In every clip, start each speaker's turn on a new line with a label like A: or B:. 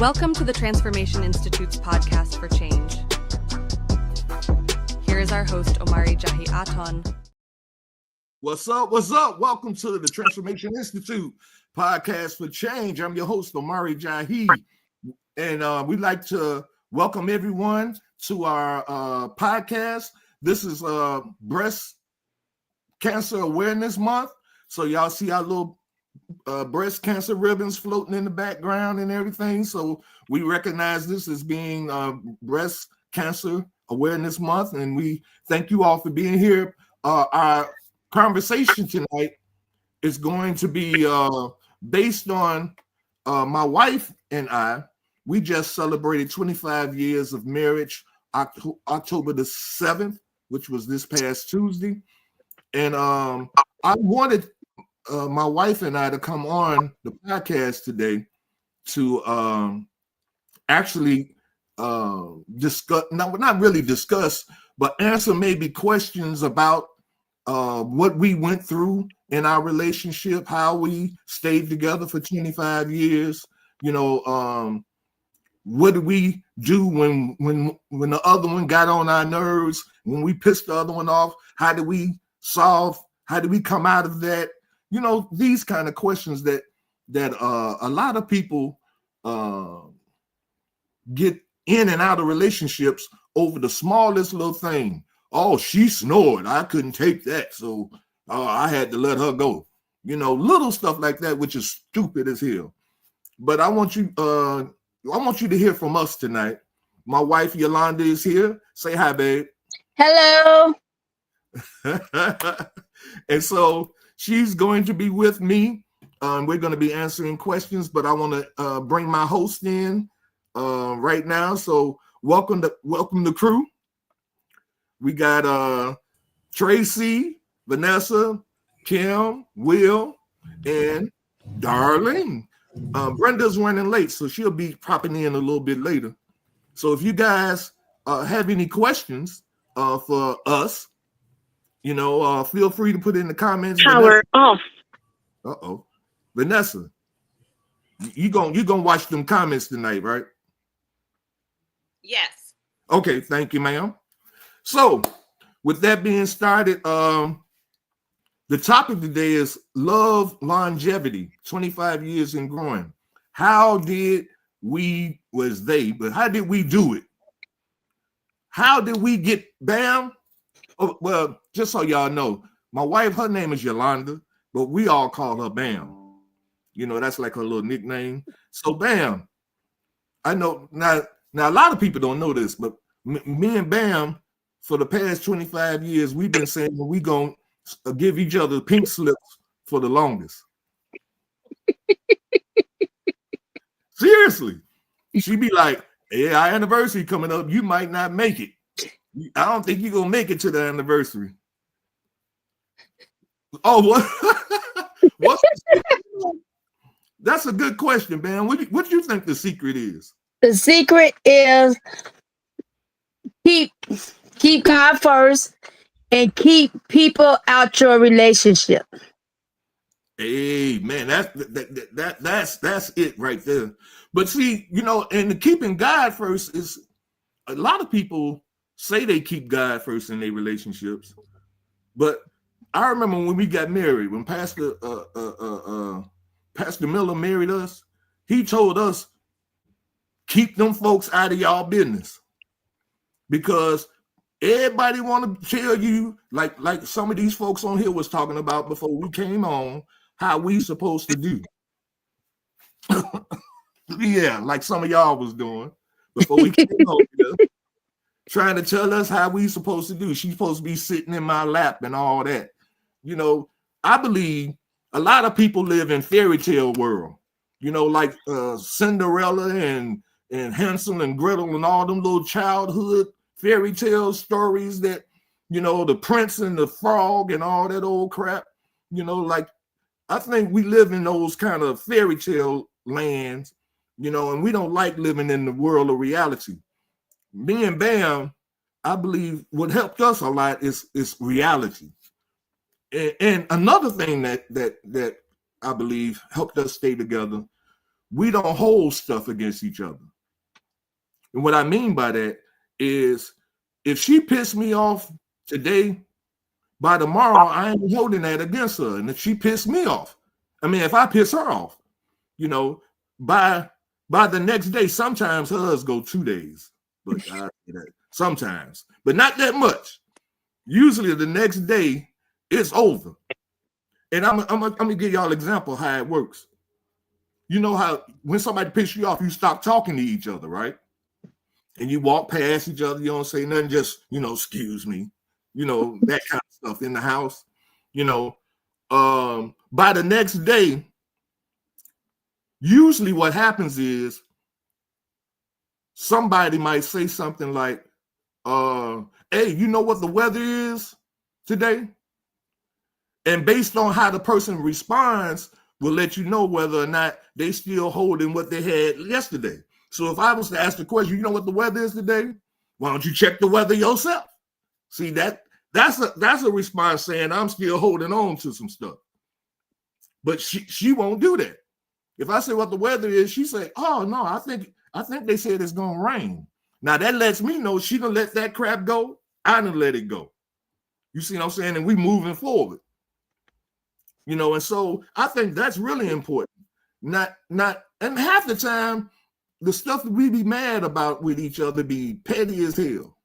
A: Welcome to the Transformation Institute's podcast for change. Here is our host, OMARI JAHI Aton.
B: What's up? What's up? Welcome to the Transformation Institute podcast for change. I'm your host, OMARI JAHI, and we'd like to welcome everyone to our podcast. This is Breast Cancer Awareness Month. So y'all see our little breast cancer ribbons floating in the background and everything. So we recognize this as being Breast Cancer Awareness Month, and we thank you all for being here. Our conversation tonight is going to be based on my wife and I. We just celebrated 25 years of marriage, October the 7th, which was this past Tuesday. And I wanted my wife and I to come on the podcast today to actually discuss, not really discuss, but answer maybe questions about what we went through in our relationship, how we stayed together for 25 years. You know, what did we do when the other one got on our nerves, when we pissed the other one off? How did we come out of that? You know, these kind of questions that a lot of people get in and out of relationships over the smallest little thing. Oh, she snored. I couldn't take that, so I had to let her go. You know, little stuff like that, which is stupid as hell. But I want you to hear from us tonight. My wife Yolanda is here. Say hi, babe.
C: Hello.
B: And so she's going to be with me. We're going to be answering questions, but I want to bring my host in right now. So welcome the crew. We got Tracy, Vanessa, Kim, Will, and Darlene. Brenda's running late, so she'll be popping in a little bit later. So if you guys have any questions for us, you know, feel free to put it in the comments.
C: Power off.
B: Uh-oh. Vanessa, you gonna watch them comments tonight, right?
D: Yes.
B: Okay, thank you, ma'am. So with that being started, the topic today is love longevity, 25 years and growing. How did we do it? How did we get Bam? Oh, well, just so y'all know, my wife, her name is Yolanda, but we all call her Bam. You know, that's like her little nickname. So Bam, I know now a lot of people don't know this, but me and Bam, for the past 25 years, we've been saying we're going to give each other pink slips for the longest. Seriously. She'd be like, hey, our anniversary coming up, you might not make it. I don't think you're going to make it to the anniversary. Oh, what? What's the secret? That's a good question, man. What do you think the secret is?
C: The secret is keep God first and keep people out your relationship.
B: Hey, man, that's it right there. But see, you know, and the keeping God first is, a lot of people say they keep God first in their relationships. But I remember when we got married, when Pastor Miller married us, he told us, keep them folks out of y'all business. Because everybody want to tell you, like some of these folks on here was talking about before we came on, how we supposed to do. Yeah, like some of y'all was doing before we came on here, trying to tell us how we supposed to do. She's supposed to be sitting in my lap and all that. You know, I believe a lot of people live in fairy tale world, you know, like Cinderella and Hansel and Gretel and all them little childhood fairy tale stories that, you know, the prince and the frog and all that old crap. You know, like, I think we live in those kind of fairy tale lands, you know, and we don't like living in the world of reality. Me and Bam, I believe what helped us a lot is reality. And another thing that I believe helped us stay together we don't hold stuff against each other. And what I mean by that is if she pissed me off today, by tomorrow, I ain't holding that against her. And if she pissed me off, I mean, if I piss her off, you know, by the next day, sometimes hers go 2 days, but sometimes, but not that much. Usually the next day it's over. And I'm gonna give y'all an example of how it works. You know how when somebody pisses you off, you stop talking to each other, right? And you walk past each other, you don't say nothing, just, you know, excuse me, you know, that kind of stuff in the house, you know. By the next day, usually what happens is somebody might say something like, hey, you know what the weather is today? And based on how the person responds will let you know whether or not they still holding what they had yesterday. So if I was to ask the question, you know what the weather is today? Why don't you check the weather yourself? See, that's a response saying I'm still holding on to some stuff. But she won't do that. If I say what the weather is, she say, oh no, I think they said it's gonna rain. Now that lets me know she done let that crap go. I done let it go. You see what I'm saying? And we moving forward. You know, and so I think that's really important. Not and half the time the stuff that we be mad about with each other be petty as hell.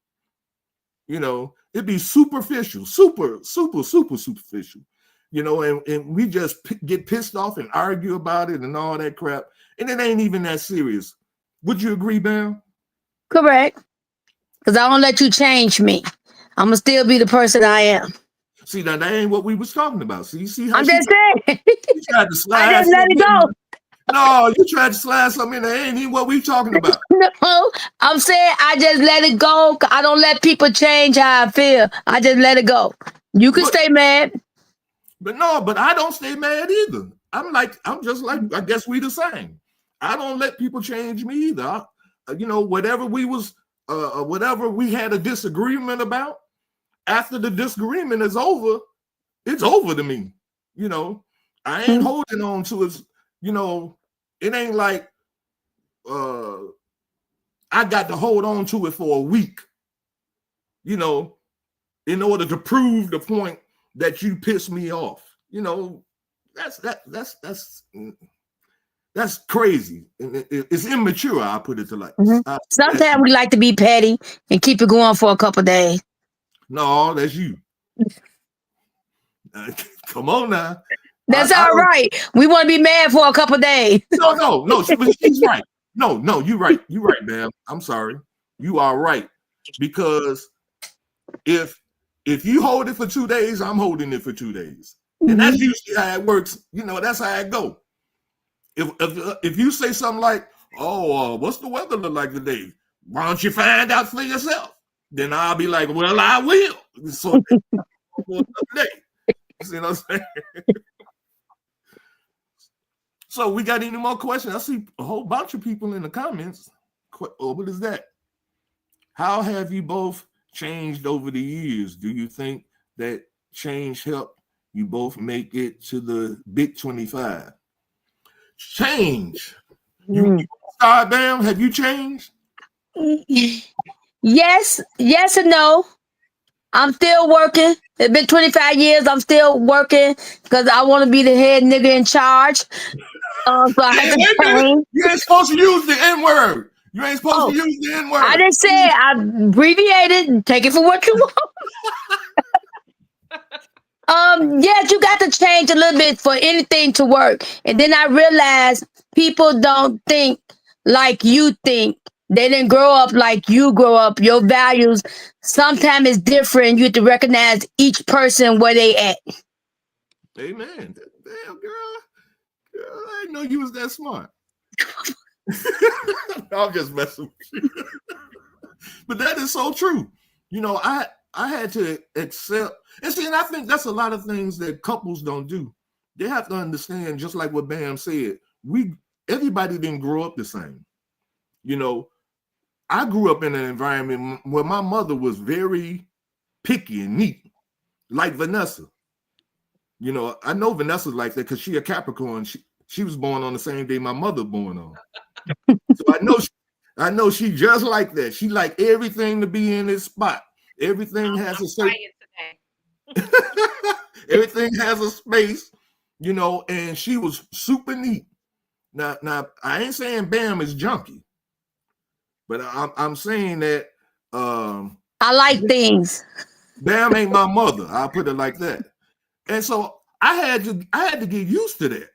B: You know, it be superficial, super superficial. You know, and we just get pissed off and argue about it and all that crap. And it ain't even that serious. Would you agree, Bam?
C: Correct. Because I don't let you change me. I'm going to still be the person I am.
B: See, now that ain't what we was talking about. See, you see how
C: I'm just saying.
B: you tried to slide.
C: I just let it go.
B: No, you tried to slide something in there. Ain't even what we talking about.
C: No, I'm saying I just let it go. I don't let people change how I feel. I just let it go. You can stay mad.
B: But I don't stay mad either. I'm just like, I guess we the same. I don't let people change me either. You know, whatever we had a disagreement about, after the disagreement is over, it's over to me. You know, I ain't holding on to it. You know, it ain't like I got to hold on to it for a week, you know, in order to prove the point that you pissed me off. You know, that's crazy. It's immature. I put it to like.
C: Sometimes we like to be petty and keep it going for a couple of days.
B: No, that's you. Come on now.
C: That's all right. We want to be mad for a couple of days.
B: No. She's right. No, you're right. You're right, ma'am. I'm sorry. You are right. Because if you hold it for 2 days, I'm holding it for 2 days. And that's usually how it works. You know, that's how it go. If you say something like, oh, what's the weather look like today? Why don't you find out for yourself? Then I'll be like, well, I will. So for another day. You see what I'm saying? So we got any more questions? I see a whole bunch of people in the comments. Oh, what is that? How have you both changed over the years? Do you think that change helped you both make it to the big 25? Change. You start down. Have you changed?
C: Yes and no. I'm still working. It's been 25 years. I'm still working because I want to be the head nigga in charge. So I have to change.
B: You ain't supposed to use the N-word. You ain't supposed to use the N-word.
C: I didn't say it. I abbreviated and take it for what you want. Yes, you got to change a little bit for anything to work. And then I realized people don't think like you think. They didn't grow up like you grow up. Your values sometimes is different. You have to recognize each person where they at.
B: Amen. Damn, girl, I didn't know you was that smart. I'm just messing with you. But that is so true. You know, I had to accept, and I think that's a lot of things that couples don't do. They have to understand, just like what Bam said, everybody didn't grow up the same. You know, I grew up in an environment where my mother was very picky and neat, like Vanessa. You know, I know Vanessa's like that because she a Capricorn. She was born on the same day my mother born on. So I know she just like that. She like everything to be in its spot. Everything has a certain everything has a space, you know, and she was super neat. Now I ain't saying Bam is junky, but I'm saying that
C: I like things.
B: Bam ain't my mother. I'll put it like that. And so I had to get used to that,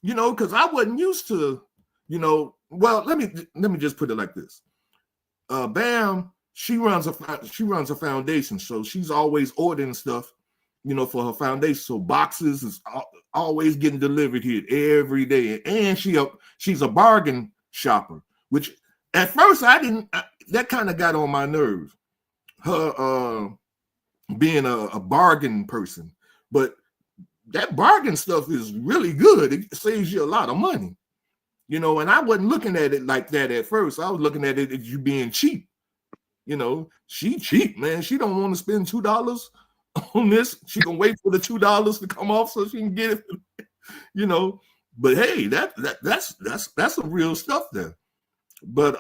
B: you know, because I wasn't used to, you know. Well, let me just put it like this. Bam, she runs a foundation, so she's always ordering stuff, you know, for her foundation. So boxes is always getting delivered here every day, and she's a bargain shopper, which at first that kind of got on my nerves. Her being a bargain person, but that bargain stuff is really good. It saves you a lot of money, you know. And I wasn't looking at it like that at first. I was looking at it as you being cheap. You know, she cheap, man. She don't want to spend $2 on this. She can wait for the $2 to come off so she can get it, you know. But hey, that's some real stuff there. But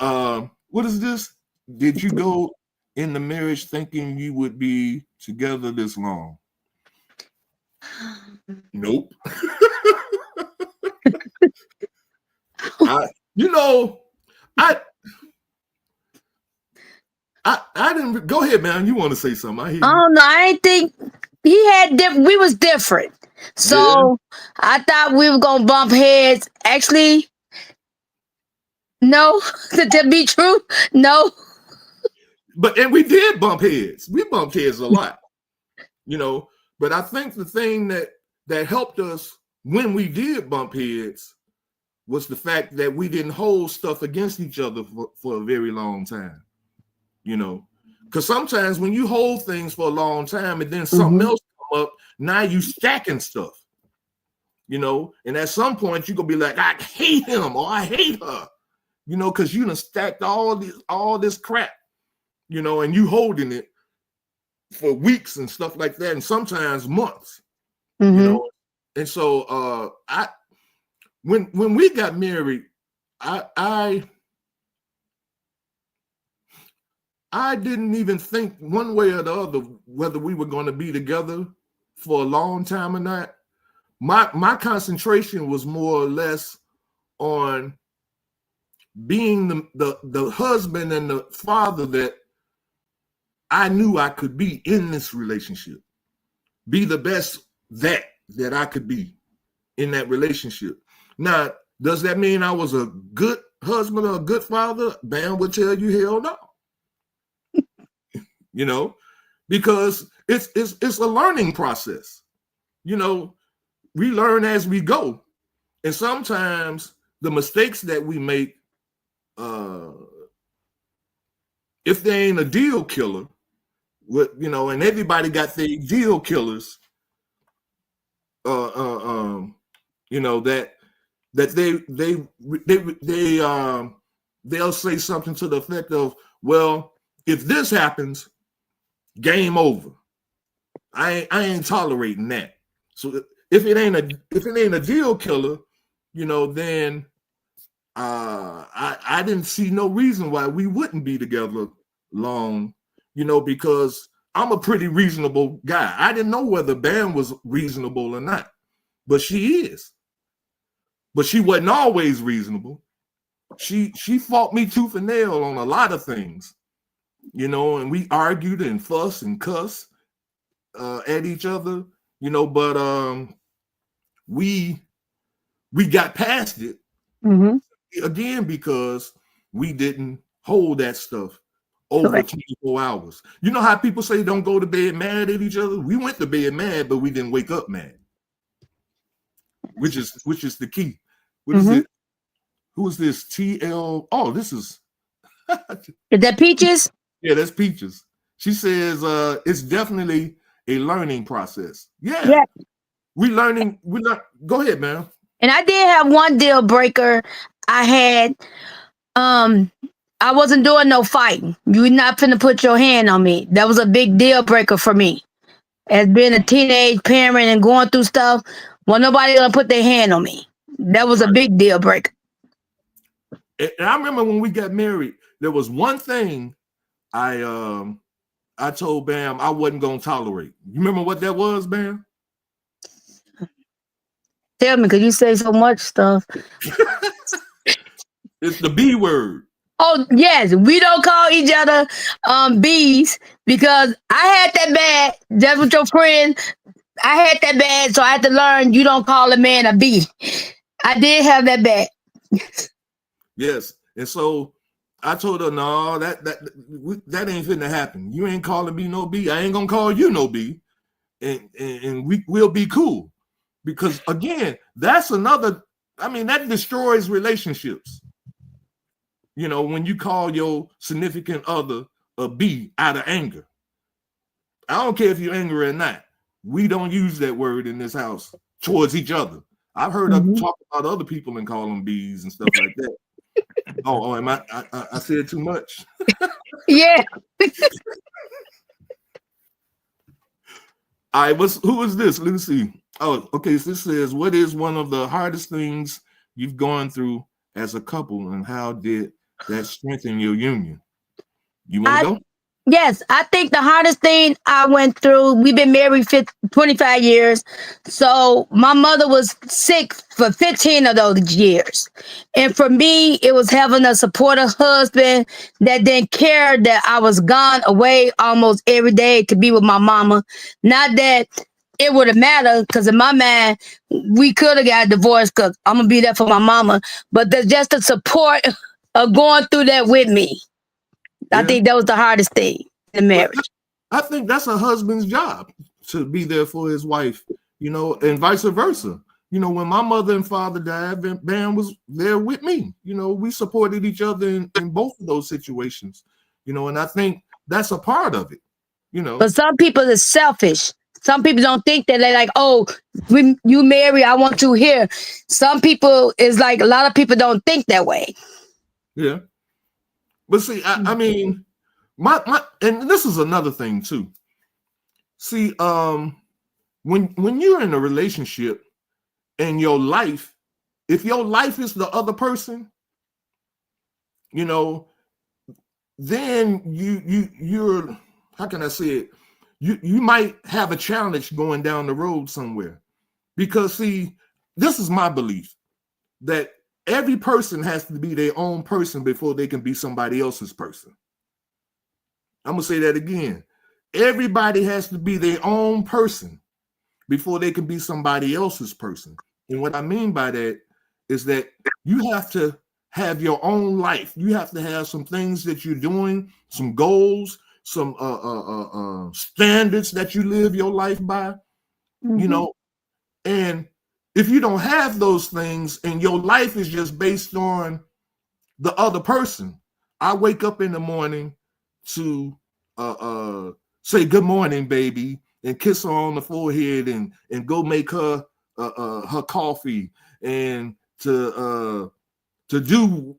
B: what is this? Did you go in the marriage thinking you would be together this long? Nope. I didn't. Go ahead, man. You want to say something? I hear you.
C: I don't know. I ain't think we was different. So yeah. I thought we were gonna bump heads. Actually, no. To be true, no.
B: And we did bump heads. We bumped heads a lot, you know. But I think the thing that helped us when we did bump heads was the fact that we didn't hold stuff against each other for a very long time, you know. Because sometimes when you hold things for a long time and then something else come up, now you stacking stuff, you know. And at some point you're gonna be like, I hate him or I hate her, you know, because you done stacked all this crap, you know, and you holding it for weeks and stuff like that, and sometimes months, you know. And so when we got married, I didn't even think one way or the other whether we were going to be together for a long time or not. My concentration was more or less on being the husband and the father that I knew I could be in this relationship, be the best that I could be in that relationship. Now, does that mean I was a good husband or a good father? Bam would tell you, hell no. You know, because it's a learning process. You know, we learn as we go, and sometimes the mistakes that we make, if they ain't a deal killer, you know, and everybody got their deal killers, you know, that they'll say something to the effect of, well, if this happens, game over. I ain't tolerating that. So if it ain't a deal killer, you know, then I didn't see no reason why we wouldn't be together long, you know, because I'm a pretty reasonable guy. I didn't know whether Bam was reasonable or not, but she is. But she wasn't always reasonable. She fought me tooth and nail on a lot of things, you know, and we argued and fussed and cussed at each other, you know, but we got past it again because we didn't hold that stuff over 24 hours. You know how people say don't go to bed mad at each other? We went to bed mad, but we didn't wake up mad, which is the key. What is it? Who is this? TL? Oh, this is
C: Is that Peaches?
B: Yeah, that's Peaches. She says it's definitely a learning process. Yeah. We're learning. Go ahead, man.
C: And I did have one deal breaker. I had I wasn't doing no fighting. You're not finna put your hand on me. That was a big deal breaker for me. As being a teenage parent and going through stuff, well, nobody gonna put their hand on me. That was a big deal breaker.
B: And I remember when we got married, there was one thing I told Bam I wasn't gonna tolerate. You remember what that was, Bam?
C: Tell me, because you say so much stuff.
B: It's the B word.
C: Oh, yes. We don't call each other bees because I had that bad. Just with your friend. I had that bad, so I had to learn you don't call a man a bee. I did have that bad.
B: Yes. And so I told her, no, that ain't finna happen. You ain't calling me no B. I ain't gonna call you no B. And we'll be cool. Because again, that's another, I mean, that destroys relationships. You know, when you call your significant other a B out of anger. I don't care if you're angry or not. We don't use that word in this house towards each other. I've heard us talk about other people and call them B's and stuff like that. Am I said too much?
C: Yeah.
B: All right, who is this? Let me see. Oh, okay. So this says, what is one of the hardest things you've gone through as a couple, and how did that strengthen your union? You want to go?
C: Yes, I think the hardest thing I went through, we've been married 25 years. So my mother was sick for 15 of those years. And for me, it was having a supportive husband that didn't care that I was gone away almost every day to be with my mama. Not that it would have mattered, because in my mind, we could have got divorced because I'm going to be there for my mama. But just the support of going through that with me. I think that was the hardest thing in marriage.
B: I think that's a husband's job, to be there for his wife, you know, and vice versa. You know, when my mother and father died, Bam was there with me. You know, we supported each other in both of those situations, you know, and I think that's a part of it, you know.
C: But some people are selfish. Some people don't think that. They're like, oh, when you marry, I want you here. Some people is like, a lot of people don't think that way.
B: Yeah. But see, I mean, my and this is another thing too. See, when you're in a relationship and your life, if your life is the other person, you know, then you're, how can I say it? You might have a challenge going down the road somewhere. Because see, this is my belief, that every person has to be their own person before they can be somebody else's person. I'm going to say that again. Everybody has to be their own person before they can be somebody else's person. And what I mean by that is that you have to have your own life. You have to have some things that you're doing, some goals, some standards that you live your life by, you know. And if you don't have those things and your life is just based on the other person, I wake up in the morning to say good morning, baby, and kiss her on the forehead and go make her her coffee, and to do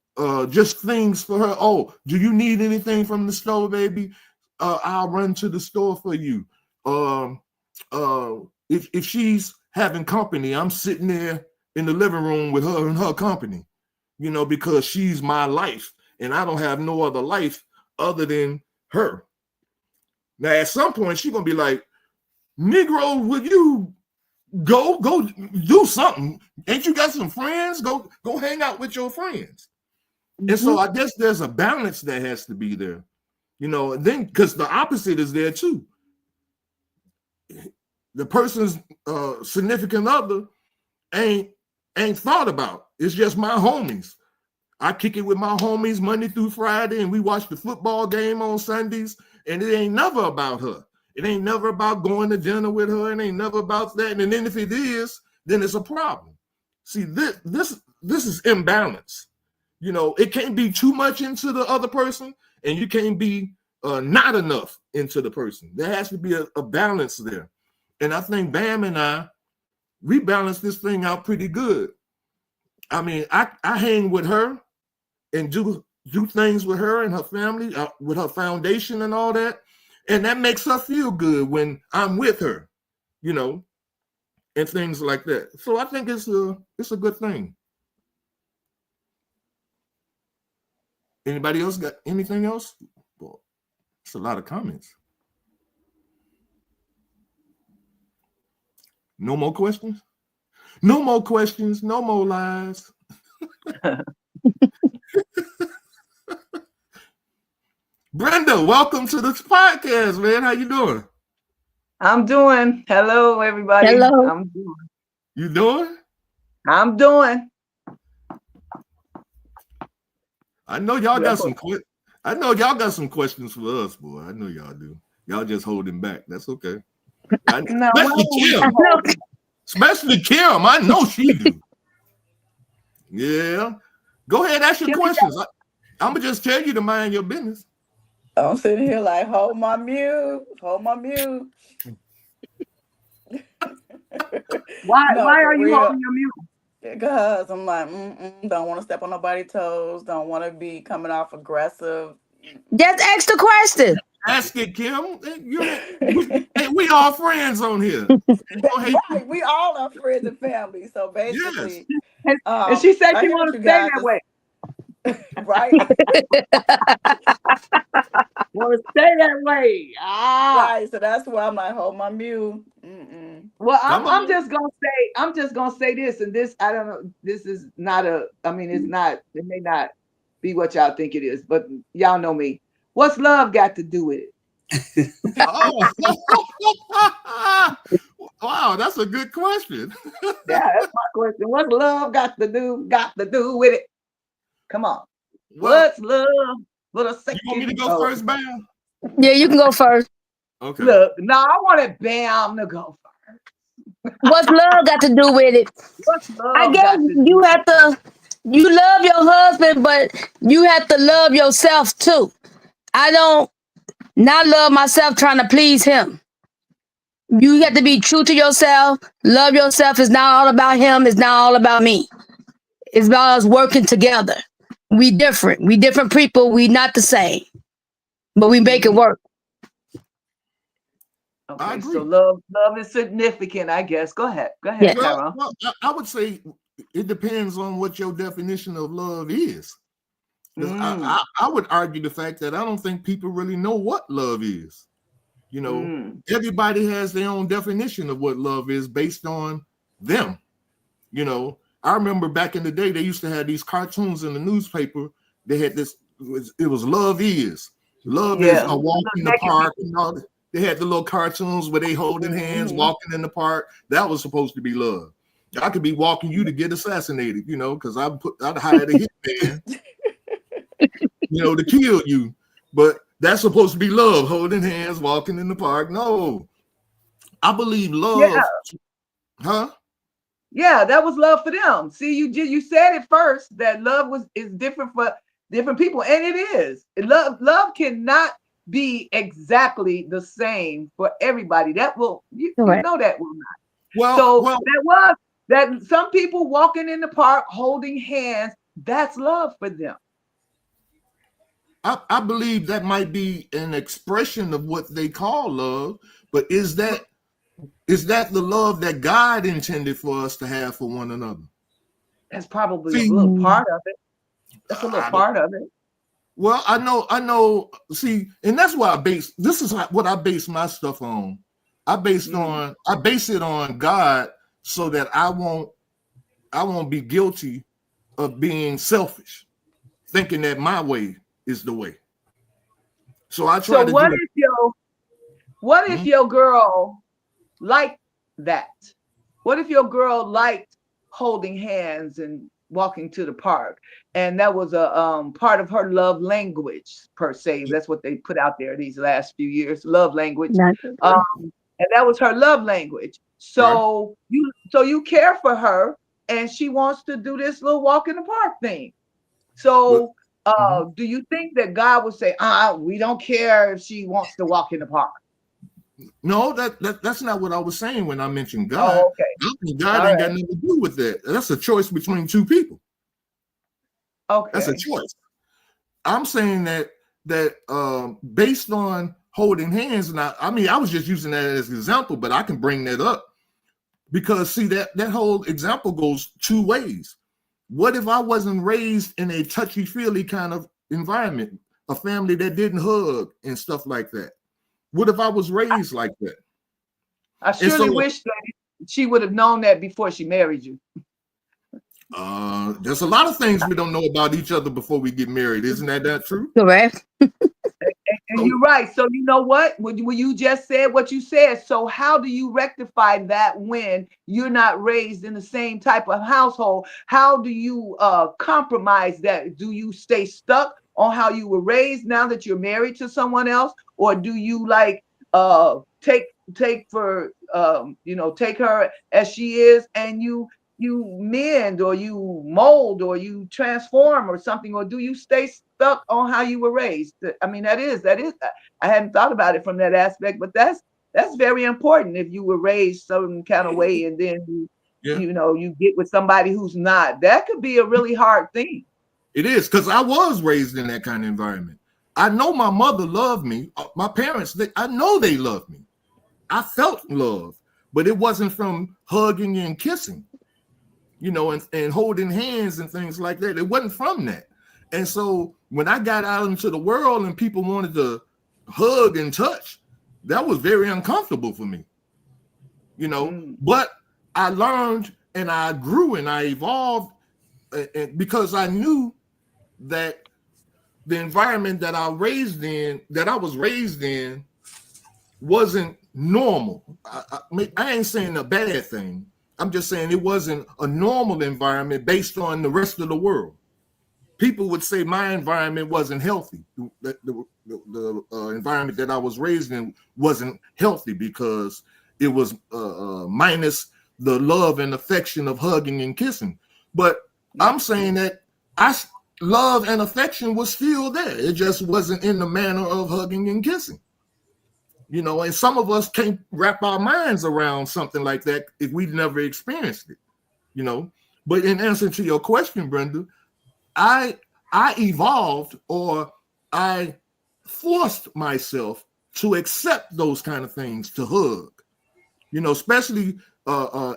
B: just things for her. Oh, do you need anything from the store, baby? I'll run to the store for you. If she's having company, I'm sitting there in the living room with her and her company, you know, because she's my life and I don't have no other life other than her. Now, at some point, she's gonna be like, Negro, would you go do something? Ain't you got some friends? Go hang out with your friends. And so I guess there's a balance that has to be there, you know, then because the opposite is there too. The person's significant other ain't thought about. It's just my homies. I kick it with my homies Monday through Friday, and we watch the football game on Sundays, and it ain't never about her. It ain't never about going to dinner with her. It ain't never about that. And then if it is, then it's a problem. See, this is imbalance. You know, it can't be too much into the other person, and you can't be not enough into the person. There has to be a balance there. And I think Bam and we balance this thing out pretty good. I mean, I hang with her and do things with her and her family, with her foundation and all that. And that makes her feel good when I'm with her, you know, and things like that. So I think it's a good thing. Anybody else got anything else? Well, it's a lot of comments. No more questions? No more questions, no more lies. Brenda, welcome to this podcast, man. How you doing?
D: I'm doing. Hello, everybody.
C: Hello.
D: I'm doing.
B: You doing?
D: I'm doing.
B: I know y'all got some I know y'all got some questions for us, boy. I know y'all do. Y'all just holding back. That's okay.
D: No,
B: Especially Kim. Especially Kim. I know she do. Yeah. Go ahead, ask your questions. I'm gonna just tell you to mind your business.
E: I'm sitting here like, hold my mute.
D: Why
E: No,
D: why
E: for
D: are you
E: real.
D: holding your mute?
E: Because I'm like, don't want to step on nobody's toes. Don't want to be coming off aggressive.
C: Just ask the question.
B: Ask it, Kim. We all friends on here.
E: Right, we all are friends and family. So basically,
D: And she said
E: I
D: she
E: hear
D: want
E: what
D: to
E: you
D: stay
E: guys
D: that
E: is-
D: way.
E: right,
D: Want to stay that way.
E: right. So that's why I'm like, hold my mute.
D: Well,
B: Come
D: I'm
B: on.
D: just gonna say this, and this, I don't know, this is not it's not, it may not be what y'all think it is, but y'all know me. What's love got to do with it?
B: Oh. Wow, that's a good question.
D: Yeah, that's my question. What's love got to do with it? Come on.
B: Well,
D: What's love but a second?
B: you want me to go first, Bam?
C: Yeah, you can go first.
B: Okay.
D: Look, no, I want it Bam to go first.
C: What's love got to do with it?
D: What's love
C: I guess
D: got to do
C: you
D: with
C: have to. You love your husband, but you have to love yourself too. I don't not love myself trying to please him. You have to be true to yourself. Love yourself. It's not all about him. It's not all about me. It's about us working together. We different. We different people. We not the same, but we make it work.
B: I
D: Okay,
B: agree.
D: so love is significant, I guess. Go ahead,
C: Yeah.
D: Tyrone.
B: Well, I would say it depends on what your definition of love is. 'Cause I would argue the fact that I don't think people really know what love is. You know, everybody has their own definition of what love is based on them. You know, I remember back in the day, they used to have these cartoons in the newspaper. They had this, it was Love Is. Love is a walk in the park and all that. They had the little cartoons where they holding hands, walking in the park. That was supposed to be love. I could be walking you to get assassinated, you know, because I'd hire a hitman, you know, to kill you. But that's supposed to be love, holding hands, walking in the park. No, I believe love. Huh?
D: Yeah, that was love for them. See, you said it first that love is different for different people, and it is. Love cannot be exactly the same for everybody. That will you know that will not.
B: Well,
D: that some people walking in the park holding hands. That's love for them.
B: I believe that might be an expression of what they call love, but is that the love that God intended for us to have for one another?
D: That's probably a little part of it. That's a little part of it.
B: Well, I know. See, and that's why this is what I base my stuff on. I base it on God so that I won't be guilty of being selfish, thinking that my way is the way. So I try to
D: what if your girl liked that? What if your girl liked holding hands and walking to the park, and that was a part of her love language per se? That's what they put out there these last few years, love language. And that was her love language. So you care for her, and she wants to do this little walk in the park thing. So do you think that God would say, we don't care if she wants to walk in the park?
B: No, that's not what I was saying when I mentioned God.
D: Oh, okay.
B: God ain't got nothing to do with that. That's a choice between two people.
D: Okay.
B: That's a choice. I'm saying that based on holding hands, and I was just using that as an example, but I can bring that up because see that whole example goes two ways. What if I wasn't raised in a touchy-feely kind of environment, a family that didn't hug and stuff like that? What if I was raised like that?
D: I surely wish that she would have known that before she married you.
B: There's a lot of things we don't know about each other before we get married. Isn't that true?
C: Correct.
D: And you're right. So you know what? When you just said what you said, so how do you rectify that when you're not raised in the same type of household? How do you compromise that? Do you stay stuck on how you were raised now that you're married to someone else? Or do you like take her as she is and you mend or you mold or you transform or something, or do you stay stuck on how you were raised? I mean, that is I hadn't thought about it from that aspect, but that's very important. If you were raised some kind of way and then you get with somebody who's not, that could be a really hard thing.
B: It is, because I was raised in that kind of environment. I know my mother loved me. My parents, I know they loved me. I felt love, but it wasn't from hugging and kissing, and holding hands and things like that. It wasn't from that. And so when I got out into the world and people wanted to hug and touch, that was very uncomfortable for me, But I learned and I grew and I evolved because I knew that the environment that I was raised in, wasn't normal. I ain't saying a bad thing. I'm just saying it wasn't a normal environment based on the rest of the world. People would say my environment wasn't healthy. The environment that I was raised in wasn't healthy because it was minus the love and affection of hugging and kissing. But I'm saying that love and affection was still there. It just wasn't in the manner of hugging and kissing. And some of us can't wrap our minds around something like that if we've never experienced it, But in answer to your question, Brenda, I evolved, or I forced myself to accept those kind of things, to hug, especially I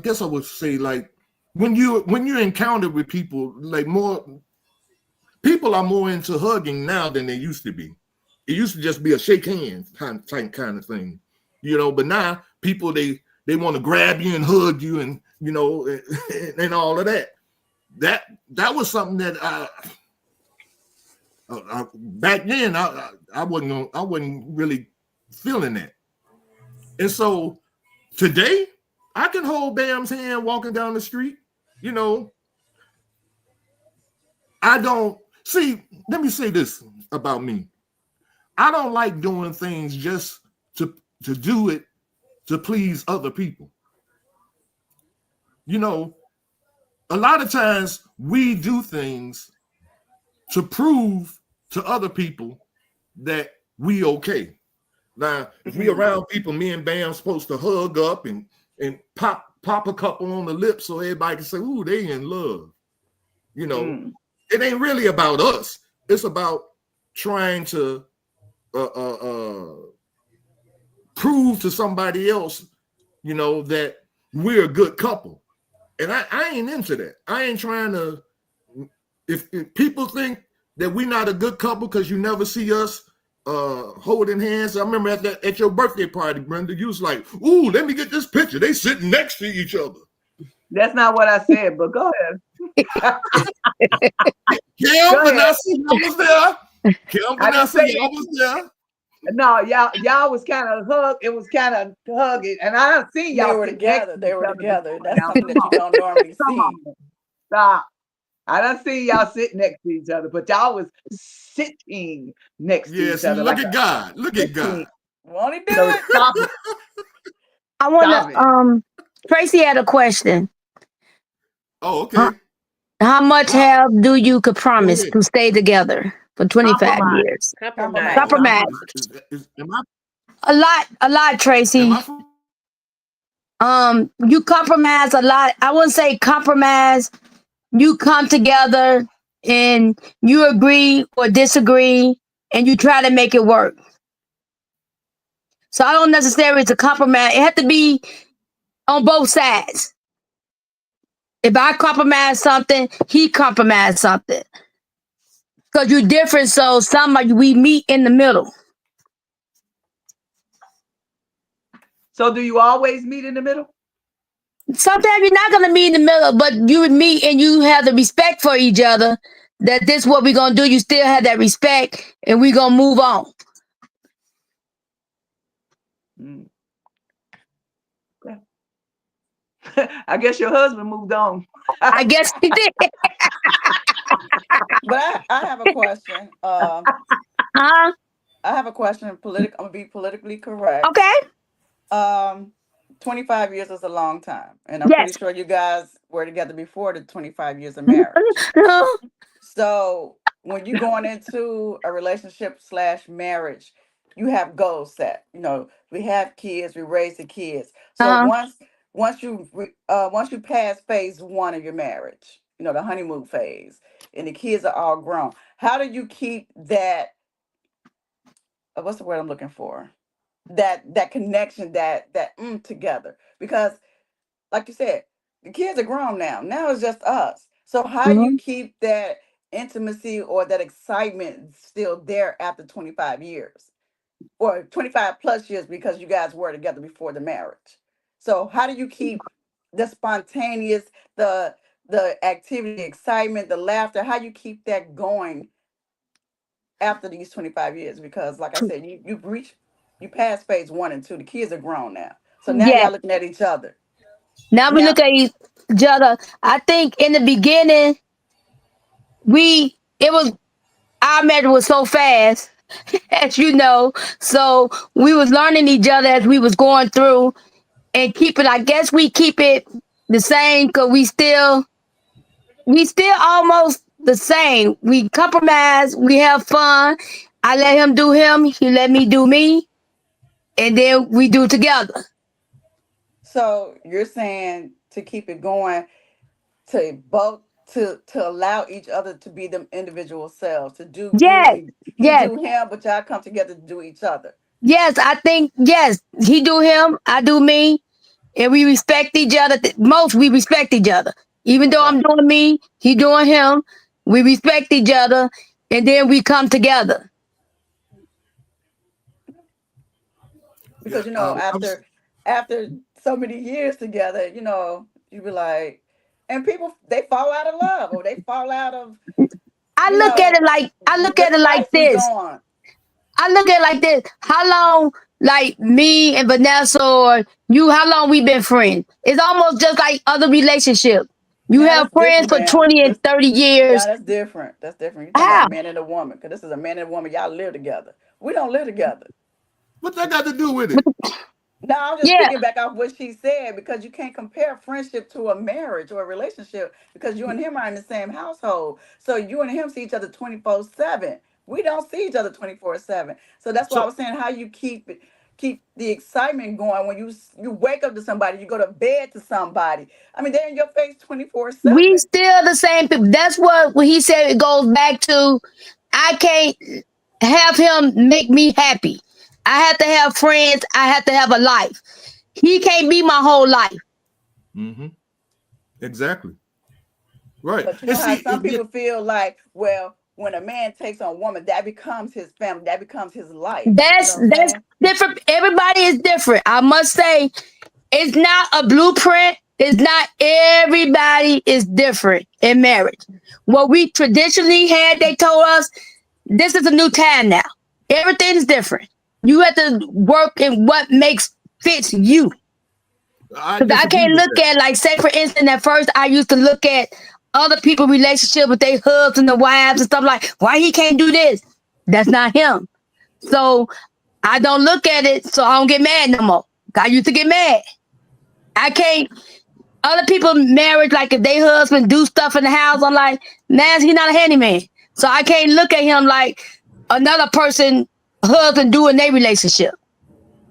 B: guess I would say, like, when you encounter with people, like, more people are more into hugging now than they used to be. It used to just be a shake hands kind of thing, but now people, they want to grab you and hug you and and all of that. That was something that back then I wasn't really feeling that. And so today I can hold Bam's hand walking down the street. I don't see. Let me say this about me. I don't like doing things just to do it to please other people. A lot of times we do things to prove to other people that we okay. Now, if we around people, me and Bam's supposed to hug up and pop a couple on the lips so everybody can say, "Ooh, they in love." It ain't really about us. It's about trying to prove to somebody else, that we're a good couple. And I ain't into that. I ain't trying to. If people think that we're not a good couple because you never see us holding hands. I remember at your birthday party, Brenda, you was like, "Ooh, let me get this picture. They sitting next to each other."
D: That's not what I said, but go ahead.
B: Kim, Vanessa, I was there. Kim, Vanessa, I was there.
D: No, y'all was kind of hug. It was kind of hugging, and I don't see y'all.
E: They were together. That's something that you don't normally see.
D: Stop. I don't see y'all sitting next to each other, but y'all was sitting next to each other.
B: Look at God. Look at God.
E: Won't he do it?
D: Stop it.
C: I want to. Tracy had a question.
B: Oh, okay.
C: How much help do you could promise to stay together for 25 years? Compromise. A lot, Tracy. You compromise a lot. I wouldn't say compromise. You come together and you agree or disagree and you try to make it work. So I don't necessarily to compromise. It has to be on both sides. If I compromise something, he compromised something. Because you're different, so somebody we meet in the middle.
D: So do you always meet in the middle?
C: Sometimes you're not gonna meet in the middle, but you would meet and you have the respect for each other. That this is what we're gonna do. You still have that respect, and we're gonna move on.
D: Mm. I guess your husband moved on.
C: I guess he did.
E: But I have a question.
C: Huh?
E: I have a question. I'm gonna be politically correct.
C: Okay.
E: 25 years is a long time, and I'm
C: Yes.
E: pretty sure you guys were together before the 25 years of marriage. So when you're going into a relationship / marriage, you have goals set. You know, we have kids, we raise the kids. So
C: Uh-huh.
E: once you pass phase 1 of your marriage, you know, the honeymoon phase, and the kids are all grown, how do you keep that? What's the word I'm looking for? That connection, that together, because like you said, the kids are grown now. Now it's just us. So how do you
C: Mhm.
E: keep that intimacy or that excitement still there after 25 years or 25 plus years, because you guys were together before the marriage? So how do you keep the spontaneous, the activity, excitement, the laughter? How you keep that going after these 25 years? Because like I said, you passed phase 1 and 2. The kids are grown now. So now
C: Yes.
E: y'all looking at each other.
C: Now we
E: Now,
C: look at each other. I think in the beginning, it was our marriage was so fast, as you know. So we was learning each other as we was going through and keep it. I guess we keep it the same because we still almost the same. We compromise. We have fun. I let him do him. He let me do me, and then we do together.
E: so you're saying to keep it going, to both to allow each other to be them individual selves, to do you
C: Yes,
E: and he
C: yes,
E: do him, but y'all come together to do each other.
C: yes. I think yes. He do him. I do me. And we respect each other. Most we respect each other. Even though
E: Okay.
C: I'm doing me, he doing him. We respect each other, and then we come together.
B: Yeah.
E: Because you know,
B: I'm
E: after so many years together, you know, you be like, and people they fall out of love or they fall out of,
C: I
E: you
C: look at
E: know,
C: it like I look
E: the
C: at it like
E: spice is
C: this.
E: gone.
C: I look at it like this. How long, like me and Vanessa or you, how long we been friends? It's almost just like other relationships. You
E: Now
C: have
E: that's
C: friends
E: different,
C: for
E: ma'am.
C: 20 and
E: This
C: 30
E: Now
C: years.
E: that's different. That's different. You're talking about
C: How?
E: a man and a woman, because this is a man and a woman. Y'all live together. We don't live together.
B: What that got to do with it?
E: No, I'm just
C: Yeah,
E: picking back off what she said, because you can't compare friendship to a marriage or a relationship, because you and him are in the same household. So you and him see each other 24/7. We don't see each other 24/7. So that's why I
B: So
E: was saying how you keep the excitement going when you wake up to somebody, you go to bed to somebody. I mean, they're in your face
C: we
E: 24/7.
C: still the same people. That's what when he said it goes back to. I can't have him make me happy. I have to have friends. I have to have a life. He can't be my whole life.
B: hmm exactly. Right.
E: But you
B: And
E: know how
B: see,
E: some people feel like, well, when a man takes on a woman, that becomes his family, that becomes his life. You know what I'm
C: That's
E: saying?
C: different. Everybody is different. I must say, it's not a blueprint. It's not everybody is different in marriage. What we traditionally had, they told us this is a new time now. Everything is different. You have to work in what makes fits you.
B: I
C: Because I
B: disagree
C: can't
B: with
C: look
B: that.
C: at, like, say for instance, at first I used to look at other people's relationship with their husbands and the wives and stuff like, why he can't do this? That's not him. So I don't look at it, so I don't get mad no more. I used to get mad. I can't. Other people marriage, like if they husband do stuff in the house, I'm like, man, he's not a handyman. So I can't look at him like another person husband doing their relationship.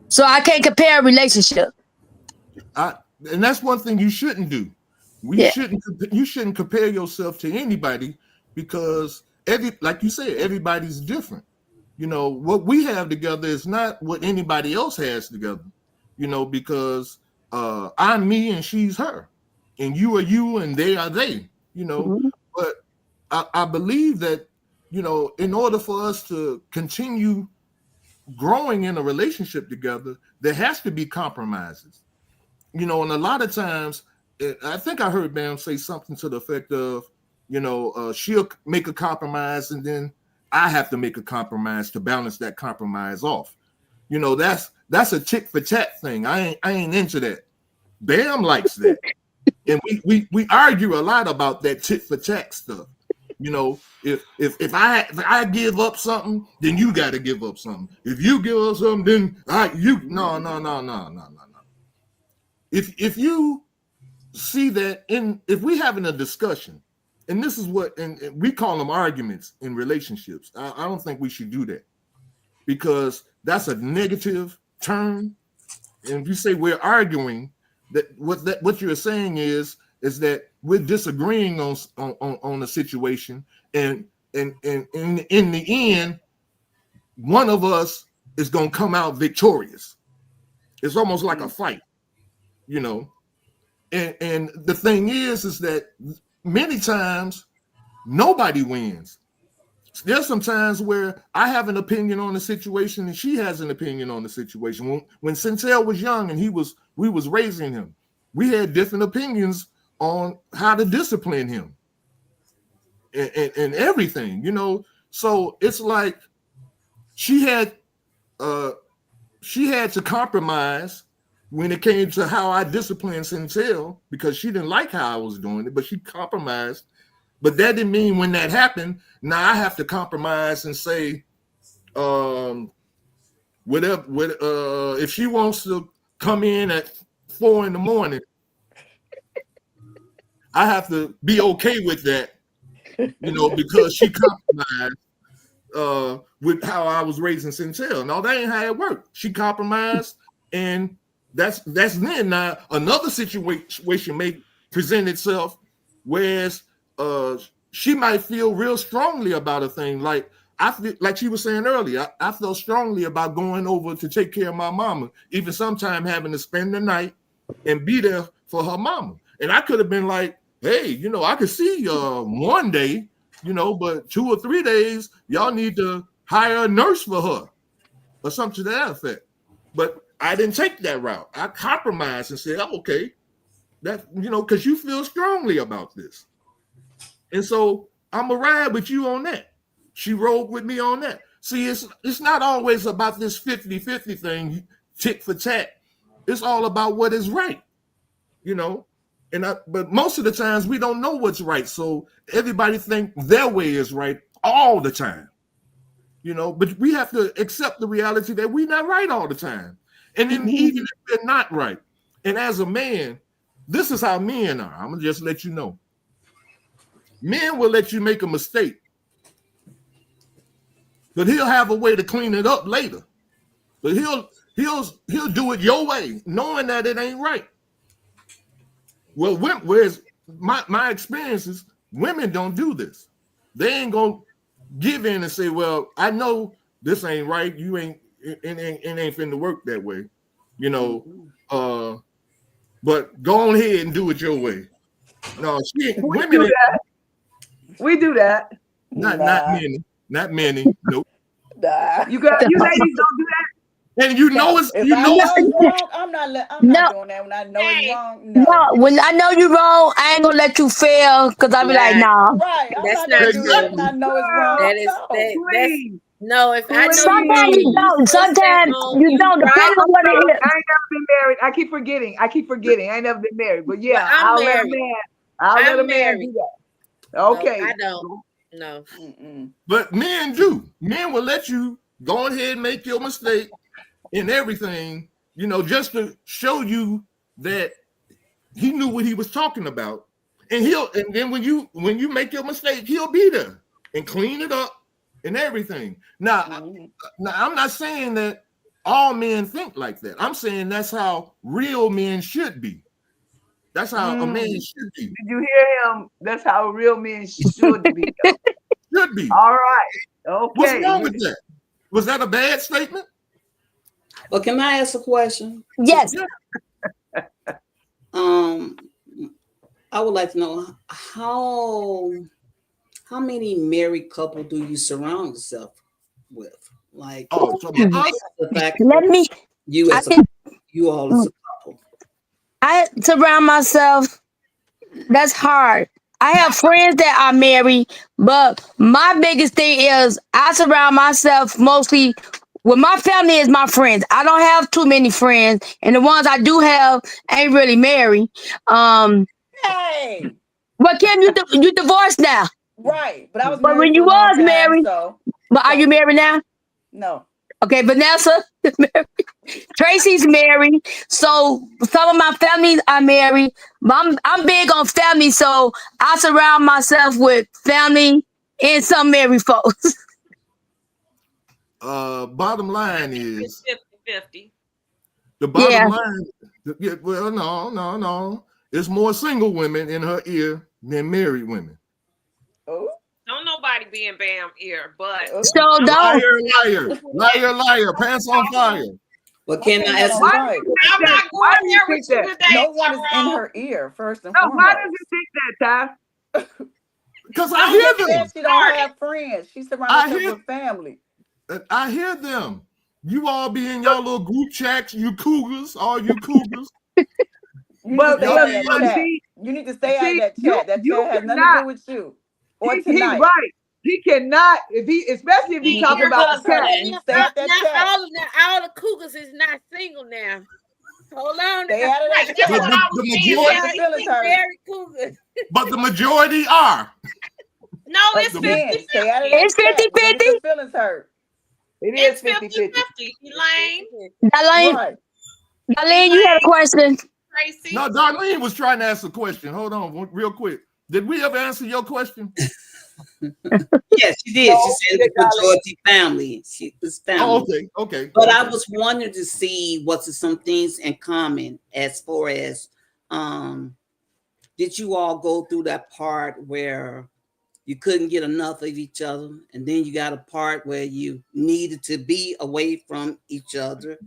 C: So I can't compare a relationship.
B: I and that's one thing you shouldn't do.
C: Yeah.
B: You shouldn't compare yourself to anybody because like you said, everybody's different. You know, what we have together is not what anybody else has together. You know, because I'm me and she's her. and you are you and they are they, you know.
C: Mhm.
B: But I believe that, you know, in order for us to continue growing in a relationship together, there has to be compromises, you know. And a lot of times, I think I heard Bam say something to the effect of, you know, she'll make a compromise and then I have to make a compromise to balance that compromise off. You know, that's a tick for tat thing. I ain't into that. Bam likes that. And we argue a lot about that tit for tat stuff. You know, if I give up something, then you got to give up something. If you give up something, then no. If you see that if we having a discussion, and this is what and we call them arguments in relationships. I don't think we should do that, because that's a negative term. And if you say we're arguing, what you're saying is that we're disagreeing on the situation, and in the end, one of us is gonna come out victorious. It's almost like a fight, you know. And the thing is that many times nobody wins. There's some times where I have an opinion on the situation and she has an opinion on the situation. When Centel was young and we was raising him, we had different opinions on how to discipline him and everything, you know. So it's like she had to compromise when it came to how I disciplined Centel, because she didn't like how I was doing it, but she compromised. But that didn't mean when that happened, now I have to compromise and say, whatever. If she wants to come in at 4 a.m, I have to be okay with that, you know, because she compromised with how I was raising Centel. No, that ain't how it worked. She compromised, and that's then. Now another situation may present itself, whereas she might feel real strongly about a thing. Like like she was saying earlier, I felt strongly about going over to take care of my mama, even sometime having to spend the night and be there for her mama. And I could have been like, hey, you know, I could see you one day, you know, but 2 or 3 days, y'all need to hire a nurse for her or something to that effect. But I didn't take that route. I compromised and said, oh, okay, that, you know, because you feel strongly about this. And so I'm going to ride with you on that. She rode with me on that. See, it's not always about this 50-50 thing, tit for tat. It's all about what is right, you know. But most of the times we don't know what's right. So everybody think their way is right all the time, you know. But we have to accept the reality that we're not right all the time. And then even if we're not right, and as a man, this is how men are. I'm going to just let you know. Men will let you make a mistake, but he'll have a way to clean it up later. But he'll do it your way, knowing that it ain't right. Well, whereas my experiences, women don't do this. They ain't gonna give in and say, "Well, I know this ain't right. You ain't it ain't finna work that way," you know. But go on ahead and do it your way. No, women.
D: We do that.
B: Not many. Nope.
E: Nah.
D: You ladies don't do that.
B: And you know it's
E: if
B: you
E: I
B: know it's
E: wrong, I'm not doing that when I know it's wrong.
C: No, when I know you're wrong, I ain't gonna let you fail, because I'll be like, nah.
E: Right. I'm
F: That's
E: not gonna
F: not
E: do
F: true.
E: that when I know it's wrong.
F: That is
E: No.
F: that's no. If I know
C: Sometimes you don't.
F: still stand
C: Sometimes
F: on
C: you don't.
F: right.
C: Depending on what it is.
D: I ain't never been married. I keep forgetting. I ain't never been married. But yeah,
F: I'm
D: I'll
F: married.
D: let a
F: I'm
D: man
F: married.
D: do that. Okay.
F: No, I don't. No.
B: But men do. Men will let you go ahead and make your mistake and everything, you know, just to show you that he knew what he was talking about. And then when you make your mistake, he'll be there and clean it up and everything. Now I'm not saying that all men think like that. I'm saying that's how real men should be. That's how a man should be.
D: Did you hear him? That's how real men should be.
B: Should be.
D: All right. Okay.
B: What's wrong with that? Was that a bad statement?
G: Well, can I ask a question?
C: Yes.
B: Yeah.
G: I would like to know how many married couple do you surround yourself with? Like,
B: Oh, so us?
G: the fact
C: Let me.
G: you
C: I
G: as a
C: can.
G: you all as a couple.
C: I surround myself. That's hard. I have friends that are married, but my biggest thing is I surround myself mostly with my family is my friends. I don't have too many friends, and the ones I do have ain't really married. Um,
E: Hey,
C: but Kim, you divorced now,
E: right. But I was
C: but
E: married
C: when
E: for
C: you
E: a long
C: was
E: time,
C: married,
E: so
C: but are you
E: don't
C: married now?
E: no.
C: Okay, Vanessa, Tracy's married, so some of my families are married. But I'm big on family, so I surround myself with family and some married folks.
B: Bottom line
F: It's
B: is
F: 50-50.
B: the bottom
C: Yeah,
B: line. Yeah, well, no. It's more single women in her ear than married women.
E: Oh,
F: Don't nobody be in Bam ear, but
E: oh.
C: so don't.
B: Liar. Pants on fire.
G: But
E: My
G: can
E: pants
G: I
E: not
G: ask
E: on
G: you?
D: Why do
E: fire.
D: you think
F: I'm
D: that?
F: not
D: Why
F: going
D: do you
F: there
D: think
F: with you
D: that?
F: today,
E: No one is in
F: Tyrone.
E: her ear, first and
D: No, why does
E: foremost.
D: you think that, Ty?
B: Because I
F: Don't
E: She
F: get
B: hear
F: me
E: said
B: them.
E: she don't
F: started.
E: have friends. She surrounded
B: I
E: herself
B: hear
E: with family.
B: I hear them. You all be in y'all little group chats, you cougars, all you cougars.
E: You need to
D: But
E: stay
B: Y'all
E: out
D: but
E: of
B: be
E: that
D: but
B: in
E: chat.
D: see
E: You need to stay out of
D: see
E: that
D: you
E: chat. That
D: you
E: chat has nothing to
D: cannot.
E: do with you or
D: He
E: tonight.
D: right. He cannot if he especially if he
E: You need to
D: talk
F: Here,
D: about the
E: divorce her
D: cat.
E: and stay out that chat.
F: now all the cougars is not single now. Hold on.
E: Stay out of
F: Right,
E: that
F: that's
B: but
F: what
E: chat.
F: I
B: the
F: was
E: You
F: saying.
E: will
F: There
E: get
B: majority
E: your
F: ain't
E: feelings
F: six
E: hurt.
F: married cougars.
B: but the majority are.
F: No, it's
B: The,
E: Again, stay out of
F: 50-50.
C: It's
E: that chat. You're gonna get
C: 50-50.
E: your feelings hurt.
D: It is
F: It's
D: 50-50.
F: 50-50. Elaine,
C: Darlene,
E: Right.
C: Darlene, you had a
F: Elaine,
C: question.
F: Tracy.
B: no, Darlene was trying to ask a question. Hold on, real quick. Did we ever answer your question?
G: Yes, she did. She
D: No,
G: said
D: yeah,
G: it was majority family. She was
B: Oh,
G: family.
B: okay.
G: But I was wondering to see what's some things in common as far as did you all go through that part where you couldn't get enough of each other, and then you got a part where you needed to be away from each other?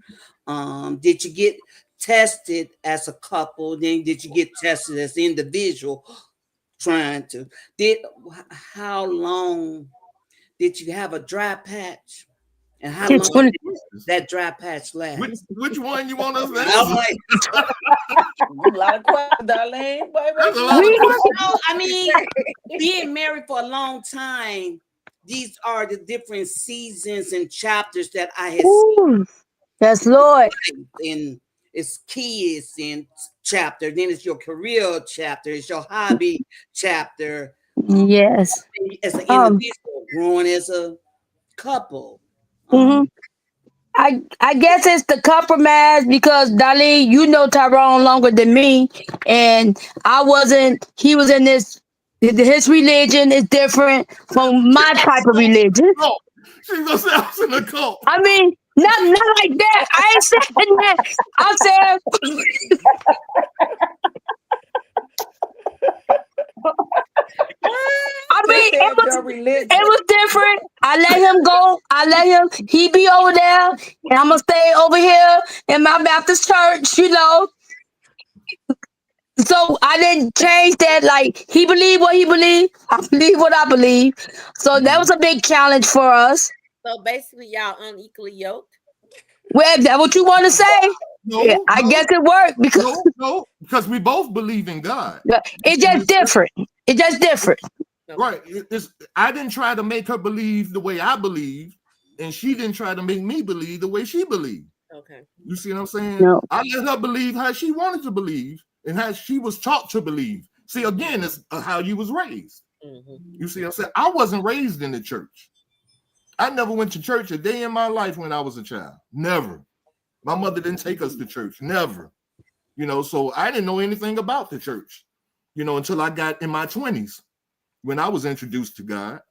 G: Did you get tested as a couple? Then did you get tested as individual trying to did how long did you have a dry patch? And how
B: That's a
C: It's
G: long
B: lot of
C: when
G: did
B: questions.
G: that dry patch last?
B: Which one you want us to
G: I'm
B: answer?
G: like,
E: A lot of questions, Darlene. Boy,
B: That's
E: wake
B: a
E: me
B: lot
E: up.
B: of
C: we
B: questions.
G: no, I mean, being married for a long time, these are the different seasons and chapters that I had
C: ooh, yes, Lord.
G: seen. In it's kids in chapter, then it's your career chapter, it's your hobby chapter,
C: Yes.
G: as an
C: Um,
G: individual, growing as a couple.
C: mhm. I guess it's the compromise because Darlene, you know Tyrone longer than me, and I wasn't. He was in this. His religion is different from my type of religion.
B: Oh, she's gonna say I was in a cult.
C: I mean, not like that. I ain't saying that. I said, I
E: She
C: mean,
E: said your
C: it
E: religion.
C: was different. I let him go. I let him. He be over there, and I'm gonna stay over here in my Baptist church. So I didn't change that. Like he believed what he believed. I believe what I believe. So that was a big challenge for us.
F: So basically, y'all unequally yoked.
C: Well, if that's what you want to say, yeah,
B: No,
C: I
B: no,
C: guess it worked because
B: no, because we both believe in God.
C: it's just different. It's just different.
F: Okay.
B: Right. I didn't try to make her believe the way I believe, and she didn't try to make me believe the way she believed.
F: Okay.
B: You see what I'm saying?
C: No.
B: I let her believe how she wanted to believe and how she was taught to believe. See, again, it's how you was raised.
F: Mm-hmm.
B: You see what I'm saying? I wasn't raised in the church. I never went to church a day in my life when I was a child. Never. My mother didn't take us to church. Never. So I didn't know anything about the church, until I got in my 20s when I was introduced to God,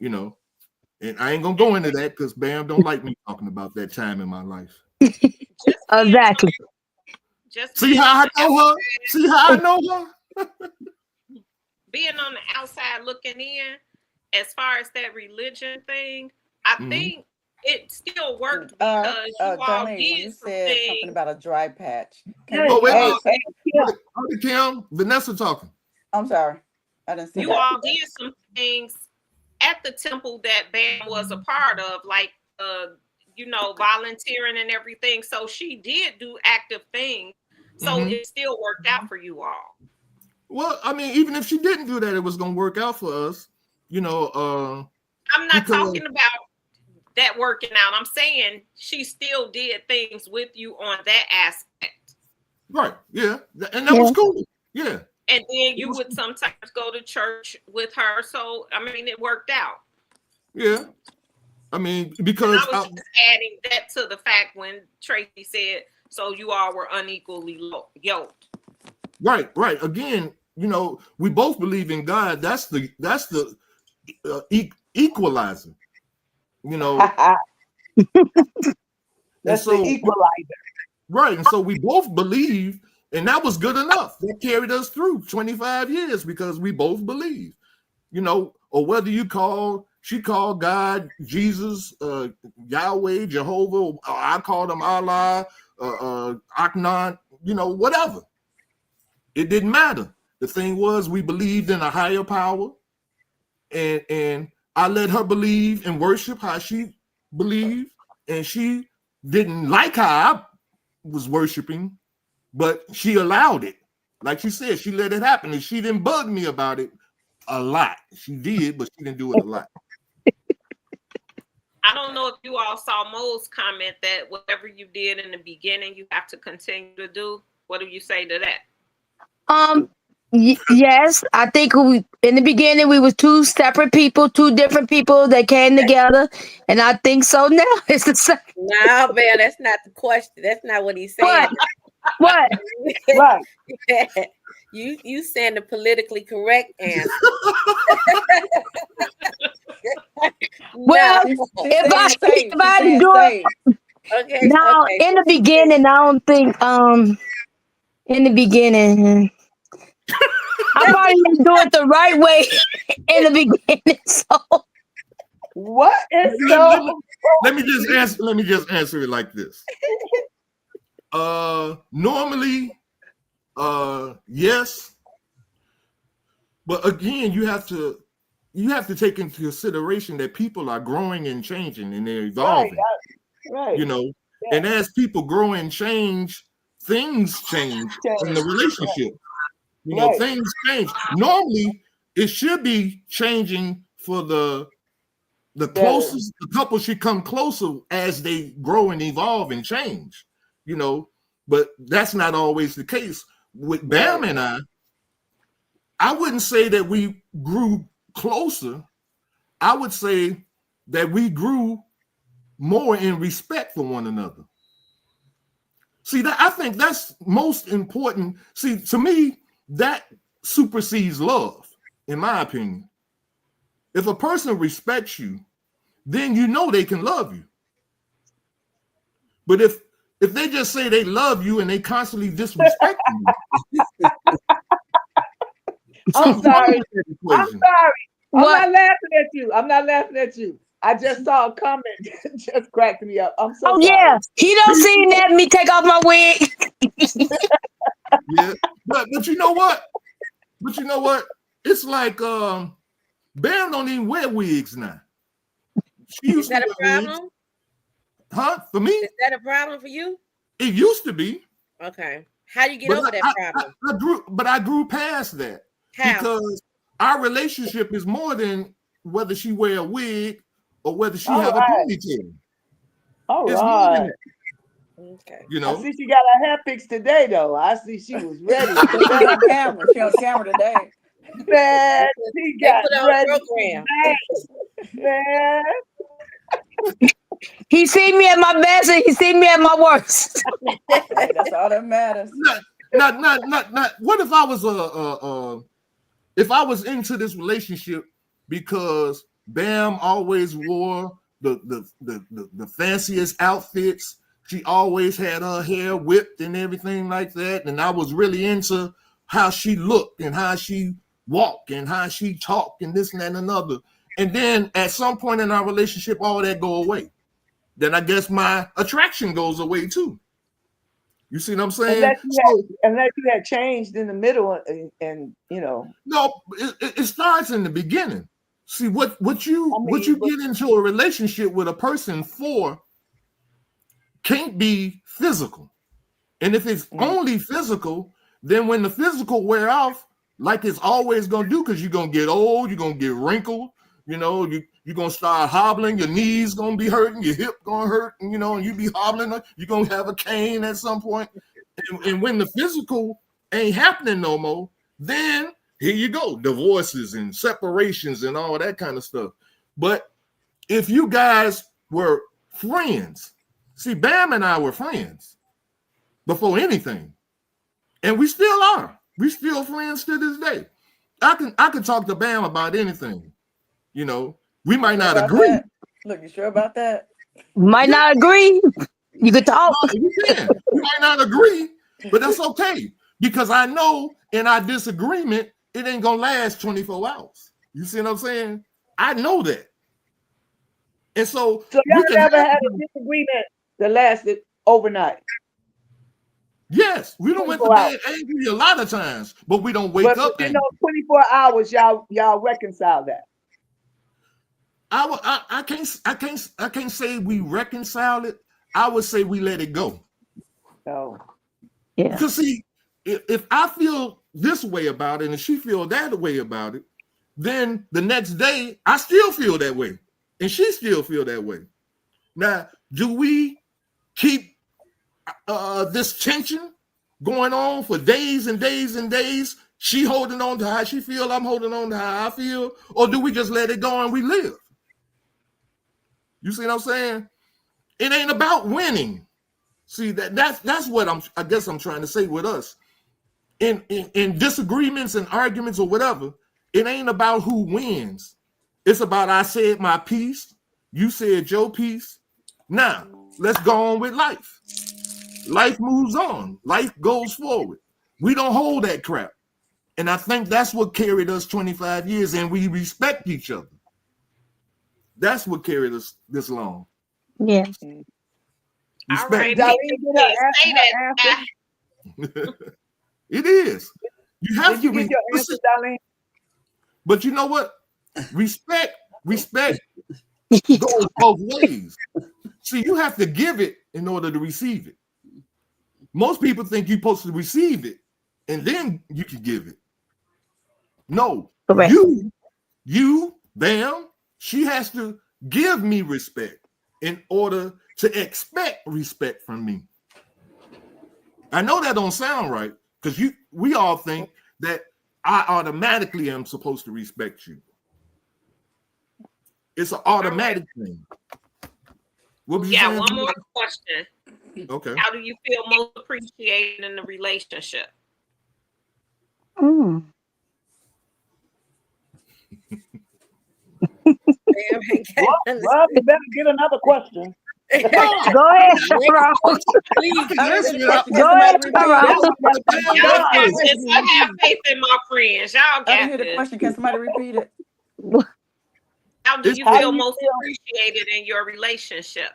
B: and I ain't gonna go into that because Bam don't like me talking about that time in my life.
F: Just being
C: Exactly.
B: See how I know her? See how I know her?
F: being on the outside looking in, as far as that religion thing, I think it still worked because you all
E: Darlene, when you
F: did some
E: said something
F: things.
E: about a dry patch,
B: Oh, wait,
D: Kim.
B: Kim, Vanessa talking.
E: I'm sorry, I didn't see
F: You
E: that.
F: all did some things at the temple that Bam was a part of, like volunteering and everything. So she did do active things. So it still worked out for you all.
B: Well, I mean, even if she didn't do that, it was going to work out for us.
F: I'm not talking about that working out. I'm saying she still did things with you on that aspect.
B: Right. Yeah. And that was cool. Yeah.
F: And then you would sometimes go to church with her. So, I mean, it worked out.
B: Yeah. I mean, because
F: I was just adding that to the fact when Tracy said, so you all were unequally yoked.
B: Right. Again, we both believe in God. That's the equalizer.
D: That's the equalizer.
B: Right. And so we both believe, and that was good enough. That carried us through 25 years because we both believe, or whether she called God, Jesus, Yahweh, Jehovah, or I called him Allah, Aknan, whatever. It didn't matter. The thing was, we believed in a higher power, and I let her believe and worship how she believed, and she didn't like how I was worshiping, but she allowed it. Like she said, she let it happen, and she didn't bug me about it a lot. She did, but she didn't do it a lot.
F: I don't know if you all saw Mo's comment that whatever you did in the beginning, you have to continue to do. What do you say to that?
C: Yes, I think in the beginning we was two separate people, two different people that came together, and I think so now. It's the same.
F: No, man, that's not the question. That's not what he's saying.
C: What?
D: Right.
F: You saying the politically correct answer.
C: Well, if I do it,
F: okay.
C: now in the beginning, I don't think in the beginning. I probably didn't do it the right way in the beginning. So
D: what is so?
B: Let me just answer it like this. Normally, yes, but again, you have to take into consideration that people are growing and changing and they're evolving.
D: Right.
B: And as people grow and change, things change in the relationship. Things change. Normally, it should be changing for the closest. The couple should come closer as they grow and evolve and change. But that's not always the case. With Bam and I wouldn't say that we grew closer. I would say that we grew more in respect for one another. See, I think that's most important. See, to me, that supersedes love, in my opinion. If a person respects you, then they can love you. But if they just say they love you and they constantly disrespect you,
D: I'm sorry. I'm not laughing at you. I just saw a comment just cracked me up. I'm so sorry.
C: yeah, he don't see that me take off my wig.
B: Yeah, but you know what? It's like Bam don't even wear wigs now.
F: Is that a problem?
B: Wigs. Huh? For me?
F: Is that a problem for you?
B: It used to be.
F: Okay. How do you get over that problem?
B: I grew past that.
F: How?
B: Because our relationship is more than whether she wear a wig or whether she have a ponytail.
D: All
B: it's
D: right.
F: Okay.
D: I see she got her hair fixed today, though. I see she was ready.
E: She's on camera. She's on camera today.
D: Man, she got ready. Man.
C: He seen me at my best and he seen me at my worst.
E: That's all that matters.
B: Not. What if I was if I was into this relationship because Bam always wore the fanciest outfits. She always had her hair whipped and everything like that. And I was really into how she looked and how she walked and how she talked and this and that and another. And then at some point in our relationship, all that go away. then I guess my attraction goes away too. You see what I'm saying?
D: Unless you had changed in the middle, and you know.
B: No, it starts in the beginning. See what you get into a relationship with a person for can't be physical. And if it's only physical, then when the physical wear off, like it's always gonna do, because you're gonna get old, you're gonna get wrinkled, you know, you're gonna start hobbling, your knees gonna be hurting, your hip gonna hurt, and, you know, and you be hobbling, you're gonna have a cane at some point. And when the physical ain't happening no more, then here you go, divorces and separations and all that kind of stuff. But if you guys were friends, see, Bam and I were friends before anything, and we still are. We still friends to this day. I can talk to Bam about anything. You know, we might not agree.
E: That? Look, you sure about that?
C: Might not agree. You could talk.
B: No, you can. We might not agree, but that's okay, because I know in our disagreement, it ain't gonna last 24 hours. You see what I'm saying? I know that. And so
D: y'all never had a disagreement that lasted overnight?
B: Yes, we don't went to bed angry a lot of times, but we don't wake up.
D: You know, 24 hours, y'all reconcile that.
B: I can't say we reconcile it. I would say we let it go.
D: Oh,
C: yeah.
B: Because see, if I feel this way about it and she feel that way about it, then the next day I still feel that way, and she still feel that way. Now, do we keep this tension going on for days and days and days? She holding on to how she feel, I'm holding on to how I feel, or do we just let it go and we live? You see what I'm saying? It ain't about winning. See, that's what I guess I'm trying to say with us. In disagreements and arguments or whatever, it ain't about who wins. It's about I said my piece, you said your piece. Now, let's go on with life. Life moves on. Life goes forward. We don't hold that crap. And I think that's what carried us 25 years, and we respect each other. That's what carried us this long.
C: Yeah.
F: All right.
B: It is. You have
D: Did
B: to
D: you get your answer, Darlene?
B: But you know what? Respect goes both ways. See, you have to give it in order to receive it. Most people think you're supposed to receive it and then you can give it. No,
C: correct.
B: You, Bam, she has to give me respect in order to expect respect from me. I know that don't sound right, because we all think that I automatically am supposed to respect you. It's an automatic thing. What was you saying?
F: One more question.
B: Okay.
F: How do you feel most appreciated in the relationship?
C: Mm.
D: Well, you better get another question.
C: Go ahead, Ross.
E: Please,
C: Go ahead, Ross.
F: I have faith in my friends. Y'all
E: I
F: got
E: didn't hear the
F: this.
E: question. Can somebody repeat it?
F: How do you feel most appreciated in your relationship?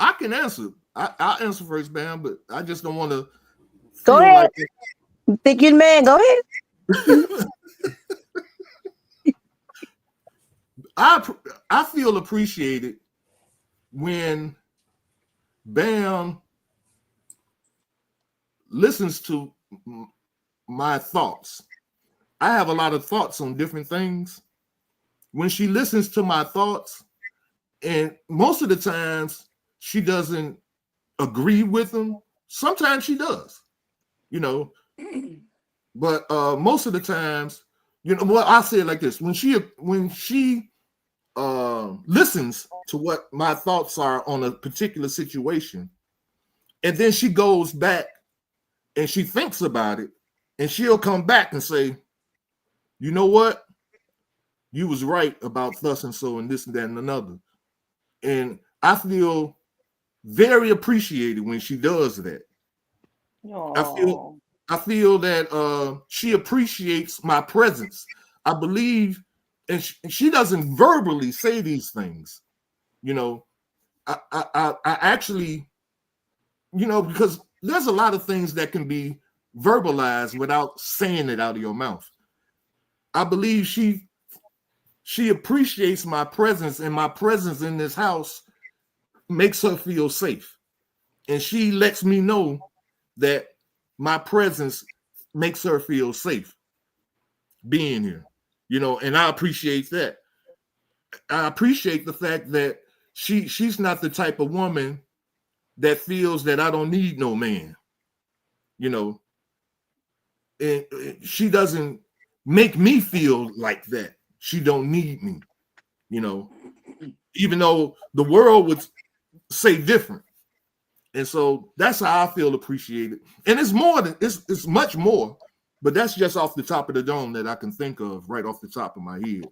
B: I can answer. I'll answer first, Bam, but I just don't want to.
C: Go ahead. Think you're the man. Go ahead.
B: I feel appreciated when Bam listens to my thoughts. I have a lot of thoughts on different things. When she listens to my thoughts, and most of the times she doesn't agree with them. Sometimes she does, you know, but most of the times, you know, well, I'll say it like this: when she listens to what my thoughts are on a particular situation, and then she goes back and she thinks about it, and she'll come back and say, you know what, you was right about thus and so and this and that and another. And I feel very appreciated when she does that.
D: Aww.
B: I feel that she appreciates my presence. I believe, and she doesn't verbally say these things, you know, I actually, because there's a lot of things that can be verbalized without saying it out of your mouth. I believe she appreciates my presence, and my presence in this house makes her feel safe. And she lets me know that my presence makes her feel safe being here, and I appreciate that. I appreciate the fact that she's not the type of woman that feels that I don't need no man, and she doesn't make me feel like that. She don't need me, even though the world would say different. And so that's how I feel appreciated. And it's more than it's much more, but that's just off the top of the dome that I can think of right off the top of my head.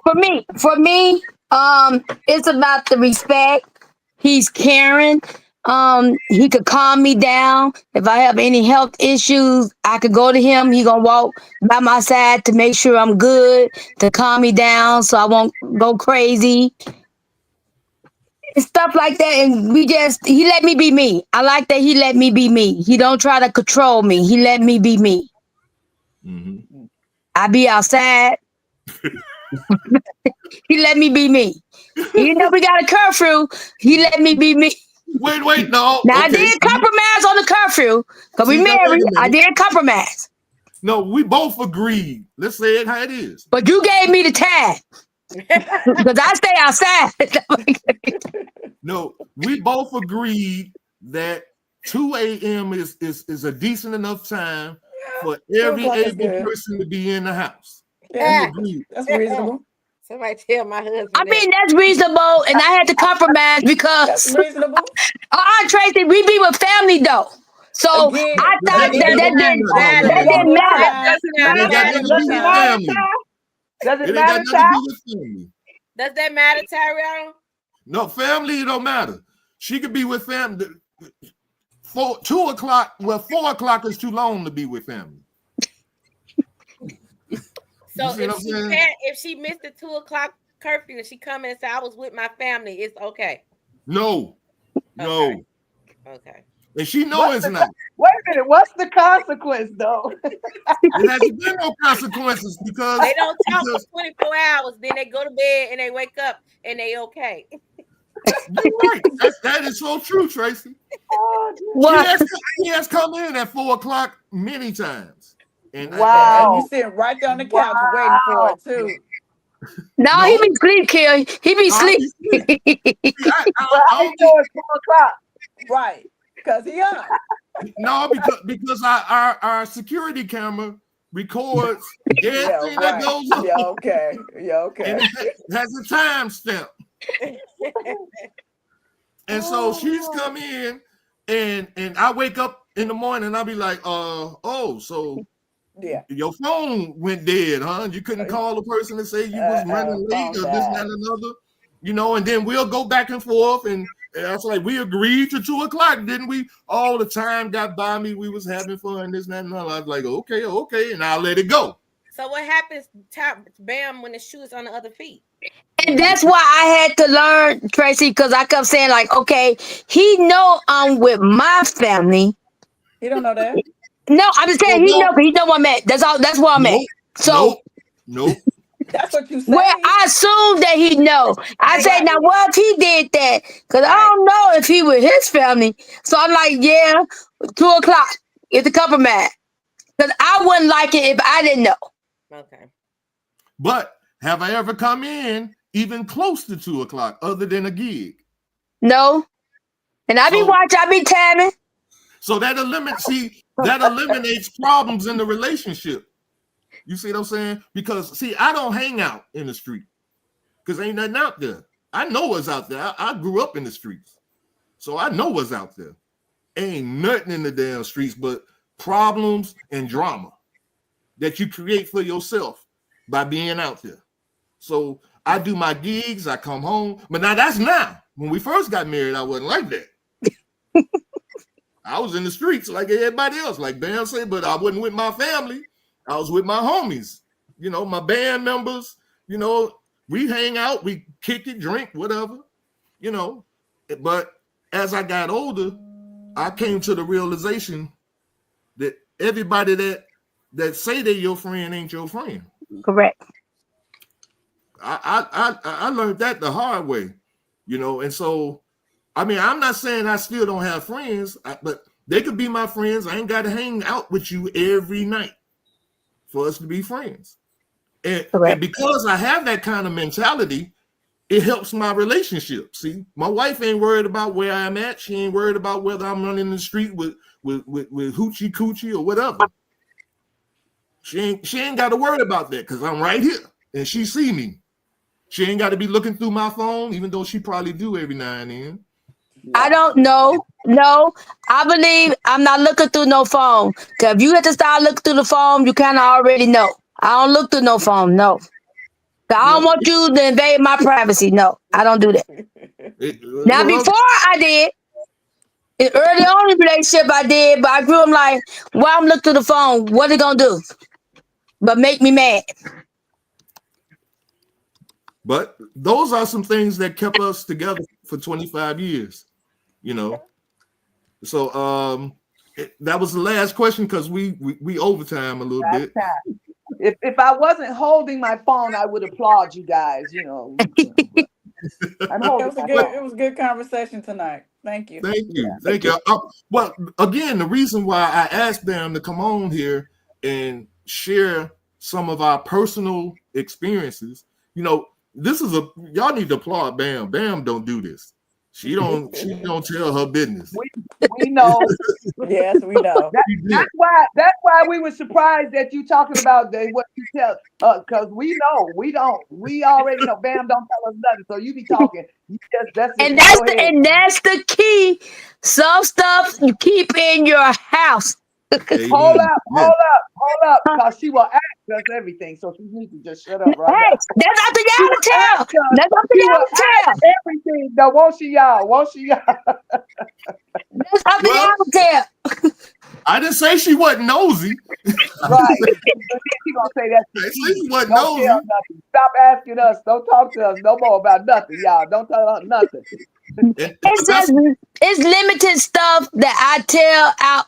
C: For me, it's about the respect. He's caring. He could calm me down. If I have any health issues, I could go to him. He gonna walk by my side to make sure I'm good, to calm me down so I won't go crazy. And stuff like that. And he let me be me. I like that he let me be me. He don't try to control me. He let me be me.
B: Mm-hmm.
C: I be outside. He let me be me. Even though we got a curfew, he let me be me.
B: Wait, no.
C: Now, okay. I did compromise on the curfew because we married. I did compromise.
B: No, we both agreed. Let's say it how it is.
C: But you gave me the time because I stay outside.
B: No, we both agreed that 2 a.m. is a decent enough time for every able person to be in the house.
E: Yeah, that's reasonable.
H: Somebody tell my husband.
C: I mean, that's reasonable, and I had to compromise because
E: that's reasonable.
C: Tracy, we be with family though. So again, I thought that didn't matter.
D: Does it matter, Ty?
H: Does that matter, Tyrell?
B: No, family don't matter. She could be with family. 2 o'clock. Well, 4 o'clock is too long to be with family.
H: So if she missed the 2 o'clock curfew and she come in and say I was with my family, it's okay.
B: No.
H: Okay.
B: And she knows it's not.
D: Wait a minute. What's the consequence, though?
B: It hasn't been no consequences because
H: they don't talk for 24 hours. Then they go to bed and they wake up and they okay.
B: You're right. That is so true, Tracy. She has come in at 4 o'clock many times. And
E: wow. And you sitting right there on the couch waiting for it too.
C: No, he be sleep, Kill. He be sleep.
D: I know it's 4 o'clock.
E: Right. Because he up.
B: No, because our security camera records everything that goes on.
E: Yeah, okay.
B: And it has a time stamp. And so she's come in and I wake up in the morning and I'll be like, so
E: yeah,
B: your phone went dead, huh? You couldn't call the person and say you was running late or this, that, and another, and then we'll go back and forth. And that's like, we agreed to 2 o'clock, didn't we? All the time got by me. We was having fun, this, that, and another. I was like, okay. And I'll let it go.
H: So what happens, bam, when the shoe is on the other feet?
C: And that's why I had to learn, Tracy, because I kept saying like, okay, he know I'm with my family.
E: He don't know that.
C: No, I'm just saying he know where I'm at. That's all. That's where I'm at. So
B: nope.
E: That's what you said.
C: Well, I assume that he know. I say, now what if he did that? Because I don't know if he with his family. So I'm like, 2 o'clock. It's a compromise. Because I wouldn't like it if I didn't know.
H: Okay.
B: But have I ever come in even close to 2 o'clock other than a gig?
C: No. And I be watching, I be timing.
B: So that eliminates problems in the relationship. You see what I'm saying? Because I don't hang out in the street because ain't nothing out there. I know what's out there. I grew up in the streets, so I know what's out there. Ain't nothing in the damn streets but problems and drama that you create for yourself by being out there. So I do my gigs, I come home, but now. When we first got married, I wasn't like that. I was in the streets like everybody else, like Bam said, but I wasn't with my family. I was with my homies, my band members, we hang out, we kick it, drink, whatever, you know. But as I got older, I came to the realization that everybody that say they're your friend ain't your friend.
C: Correct.
B: I learned that the hard way, you know. And so, I mean, I'm not saying I still don't have friends, but they could be my friends. I ain't got to hang out with you every night for us to be friends. And because I have that kind of mentality, it helps my relationship. See, my wife ain't worried about where I'm at. She ain't worried about whether I'm running the street with hoochie coochie or whatever. She ain't got to worry about that because I'm right here and she see me. She ain't got to be looking through my phone, even though she probably do every now and then.
C: I don't know. No, I believe I'm not looking through no phone. Cause if you have to start looking through the phone, you kind of already know. I don't look through no phone. No. I don't want you to invade my privacy. No, I don't do that. Now, before I did, early on in the relationship, I did, but I grew up like, why I'm looking through the phone? What it gonna do? But make me mad.
B: But those are some things that kept us together for 25 years, you know. So that was the last question because we overtime a little bit.
D: If I wasn't holding my phone, I would applaud you guys, you know. I'm holding
E: it was a good conversation tonight. Thank you.
B: Thank you. Thank you. Well, again, the reason why I asked them to come on here and share some of our personal experiences, you know, this is y'all need to applaud Bam. Bam don't do this. She don't tell her business.
D: We know.
E: Yes, we know.
D: That's why we were surprised that you talking about what you tell because we know we already know Bam don't tell us nothing. So you be talking. That's
C: the key. Some stuff you keep in your house.
D: Hold up, because she will ask us everything. So she needs to just shut up right now.
C: That's up to y'all to tell. That's up to y'all to tell.
D: Everything, though, won't she, y'all?
C: That's up to y'all to tell.
B: I didn't say she wasn't nosy.
D: Right. She gonna say that.
B: She wasn't nosy.
D: Stop asking us. Don't talk to us no more about nothing, y'all. Don't tell us nothing.
C: It's limited stuff that I tell out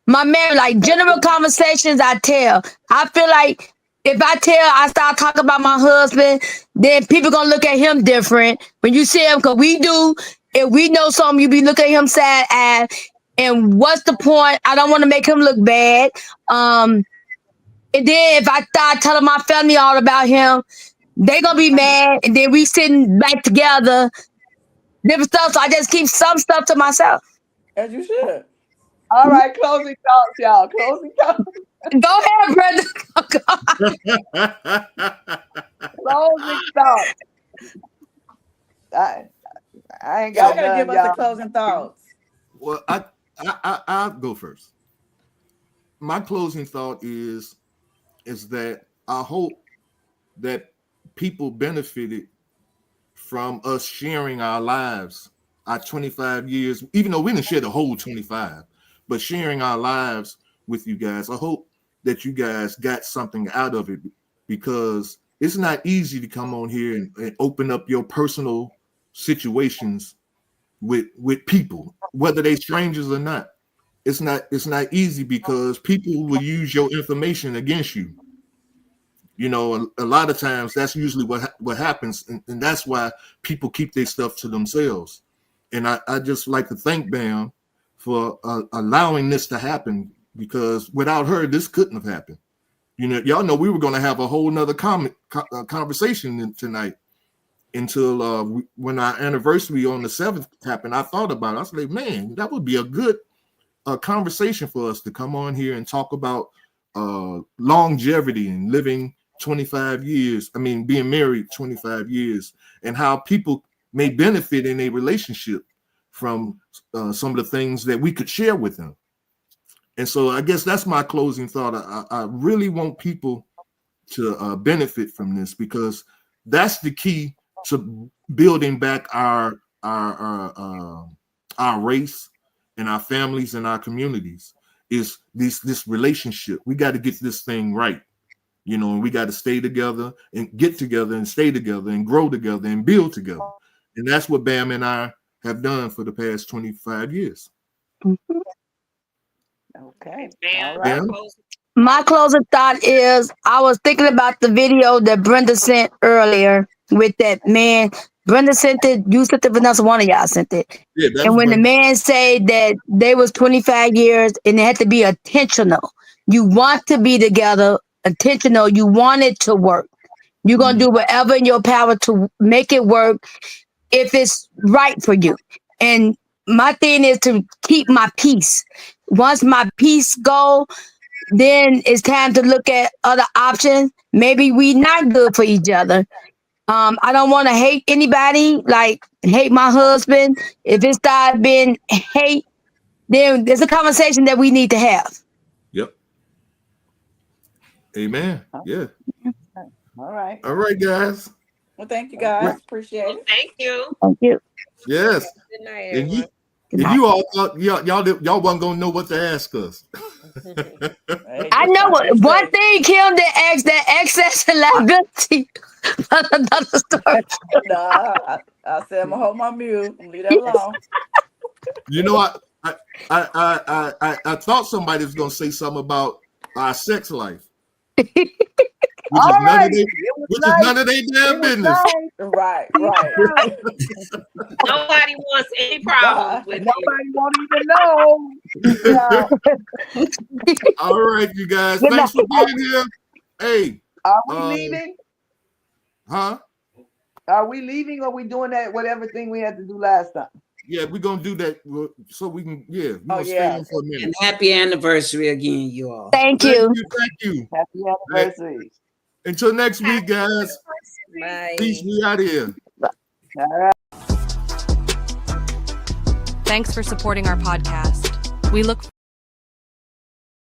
C: my marriage, like general conversations I tell. I feel like if I start talking about my husband, then people gonna look at him different. When you see him, because we do, if we know something, you be looking at him sad ass. And what's the point? I don't want to make him look bad. And then if I start telling my family all about him, they gonna be mad. And then we sitting back together, different stuff. So I just keep some stuff to myself.
E: As you should.
D: All right, closing thoughts, y'all. Closing thoughts.
C: Go ahead, brother.
D: Closing thoughts. I ain't got
E: to give us the closing thoughts.
B: Well, I'll go first. My closing thought is that I hope that people benefited from us sharing our lives, our 25 years, even though we didn't share the whole 25, but sharing our lives with you guys. I hope that you guys got something out of it because it's not easy to come on here and open up your personal situations with people, whether they strangers or not. It's not easy because people will use your information against you. You know, a lot of times that's usually what happens, and that's why people keep their stuff to themselves. And I just like to thank Bam for allowing this to happen because without her, this couldn't have happened. You know, y'all know we were going to have a whole nother conversation tonight until when our anniversary on the 7th happened. I thought about it. I was like, man, that would be a good conversation for us to come on here and talk about longevity and living 25 years. I mean, being married 25 years and how people may benefit in a relationship from some of the things that we could share with them. And so I guess that's my closing thought. I really want people to benefit from this because that's the key to building back our race and our families and our communities is this relationship. We got to get this thing right. you know, and we got to stay together and get together and stay together and grow together and build together. And that's what Bam and I have done for the past 25 years.
C: Mm-hmm.
D: Okay.
F: Bam.
D: All right.
C: My closing thought is I was thinking about the video that Brenda sent earlier with that man. Brenda sent it, you sent it, Vanessa, one of y'all sent it.
B: Yeah, that's
C: and when
B: Brenda.
C: the man said that they was 25 years and it had to be intentional. You want to be together, intentional, you want it to work. You're going to do whatever in your power to make it work if it's right for you. And my thing is to keep my peace. Once my peace go, then it's time to look at other options. Maybe we not good for each other. I don't want to hate anybody, like hate my husband. If it starts being hate, then there's a conversation that we need to have.
B: Yep. Amen. Yeah.
D: All right.
B: All right, guys.
E: Well, thank you guys. Appreciate it.
F: Thank you.
C: Thank you.
B: Yes.
H: Good night,
B: And
H: everyone.
B: you all thought y'all wasn't gonna know what to ask us.
C: I know one thing, Kim, that excess and liability. Another story.
E: Nah, I said I'm gonna hold my mute and leave that alone.
B: You know, I thought somebody was gonna say something about our sex life. Which is none of their damn business.
E: Right.
F: Nobody wants any problems with
D: Nobody won't even know.
B: All right, you guys. Thanks for being here. Hey.
D: Are we leaving?
B: Huh?
D: Are we leaving or are we doing that whatever thing we had to do last time?
B: Yeah, we're gonna do that so we can stay on for a minute.
G: And happy anniversary again, you all.
C: Thank you.
B: Thank you.
D: Happy anniversary.
B: Until next week, guys.
H: Bye.
B: Peace. We out here.
D: All right.
A: Thanks for supporting our podcast. We look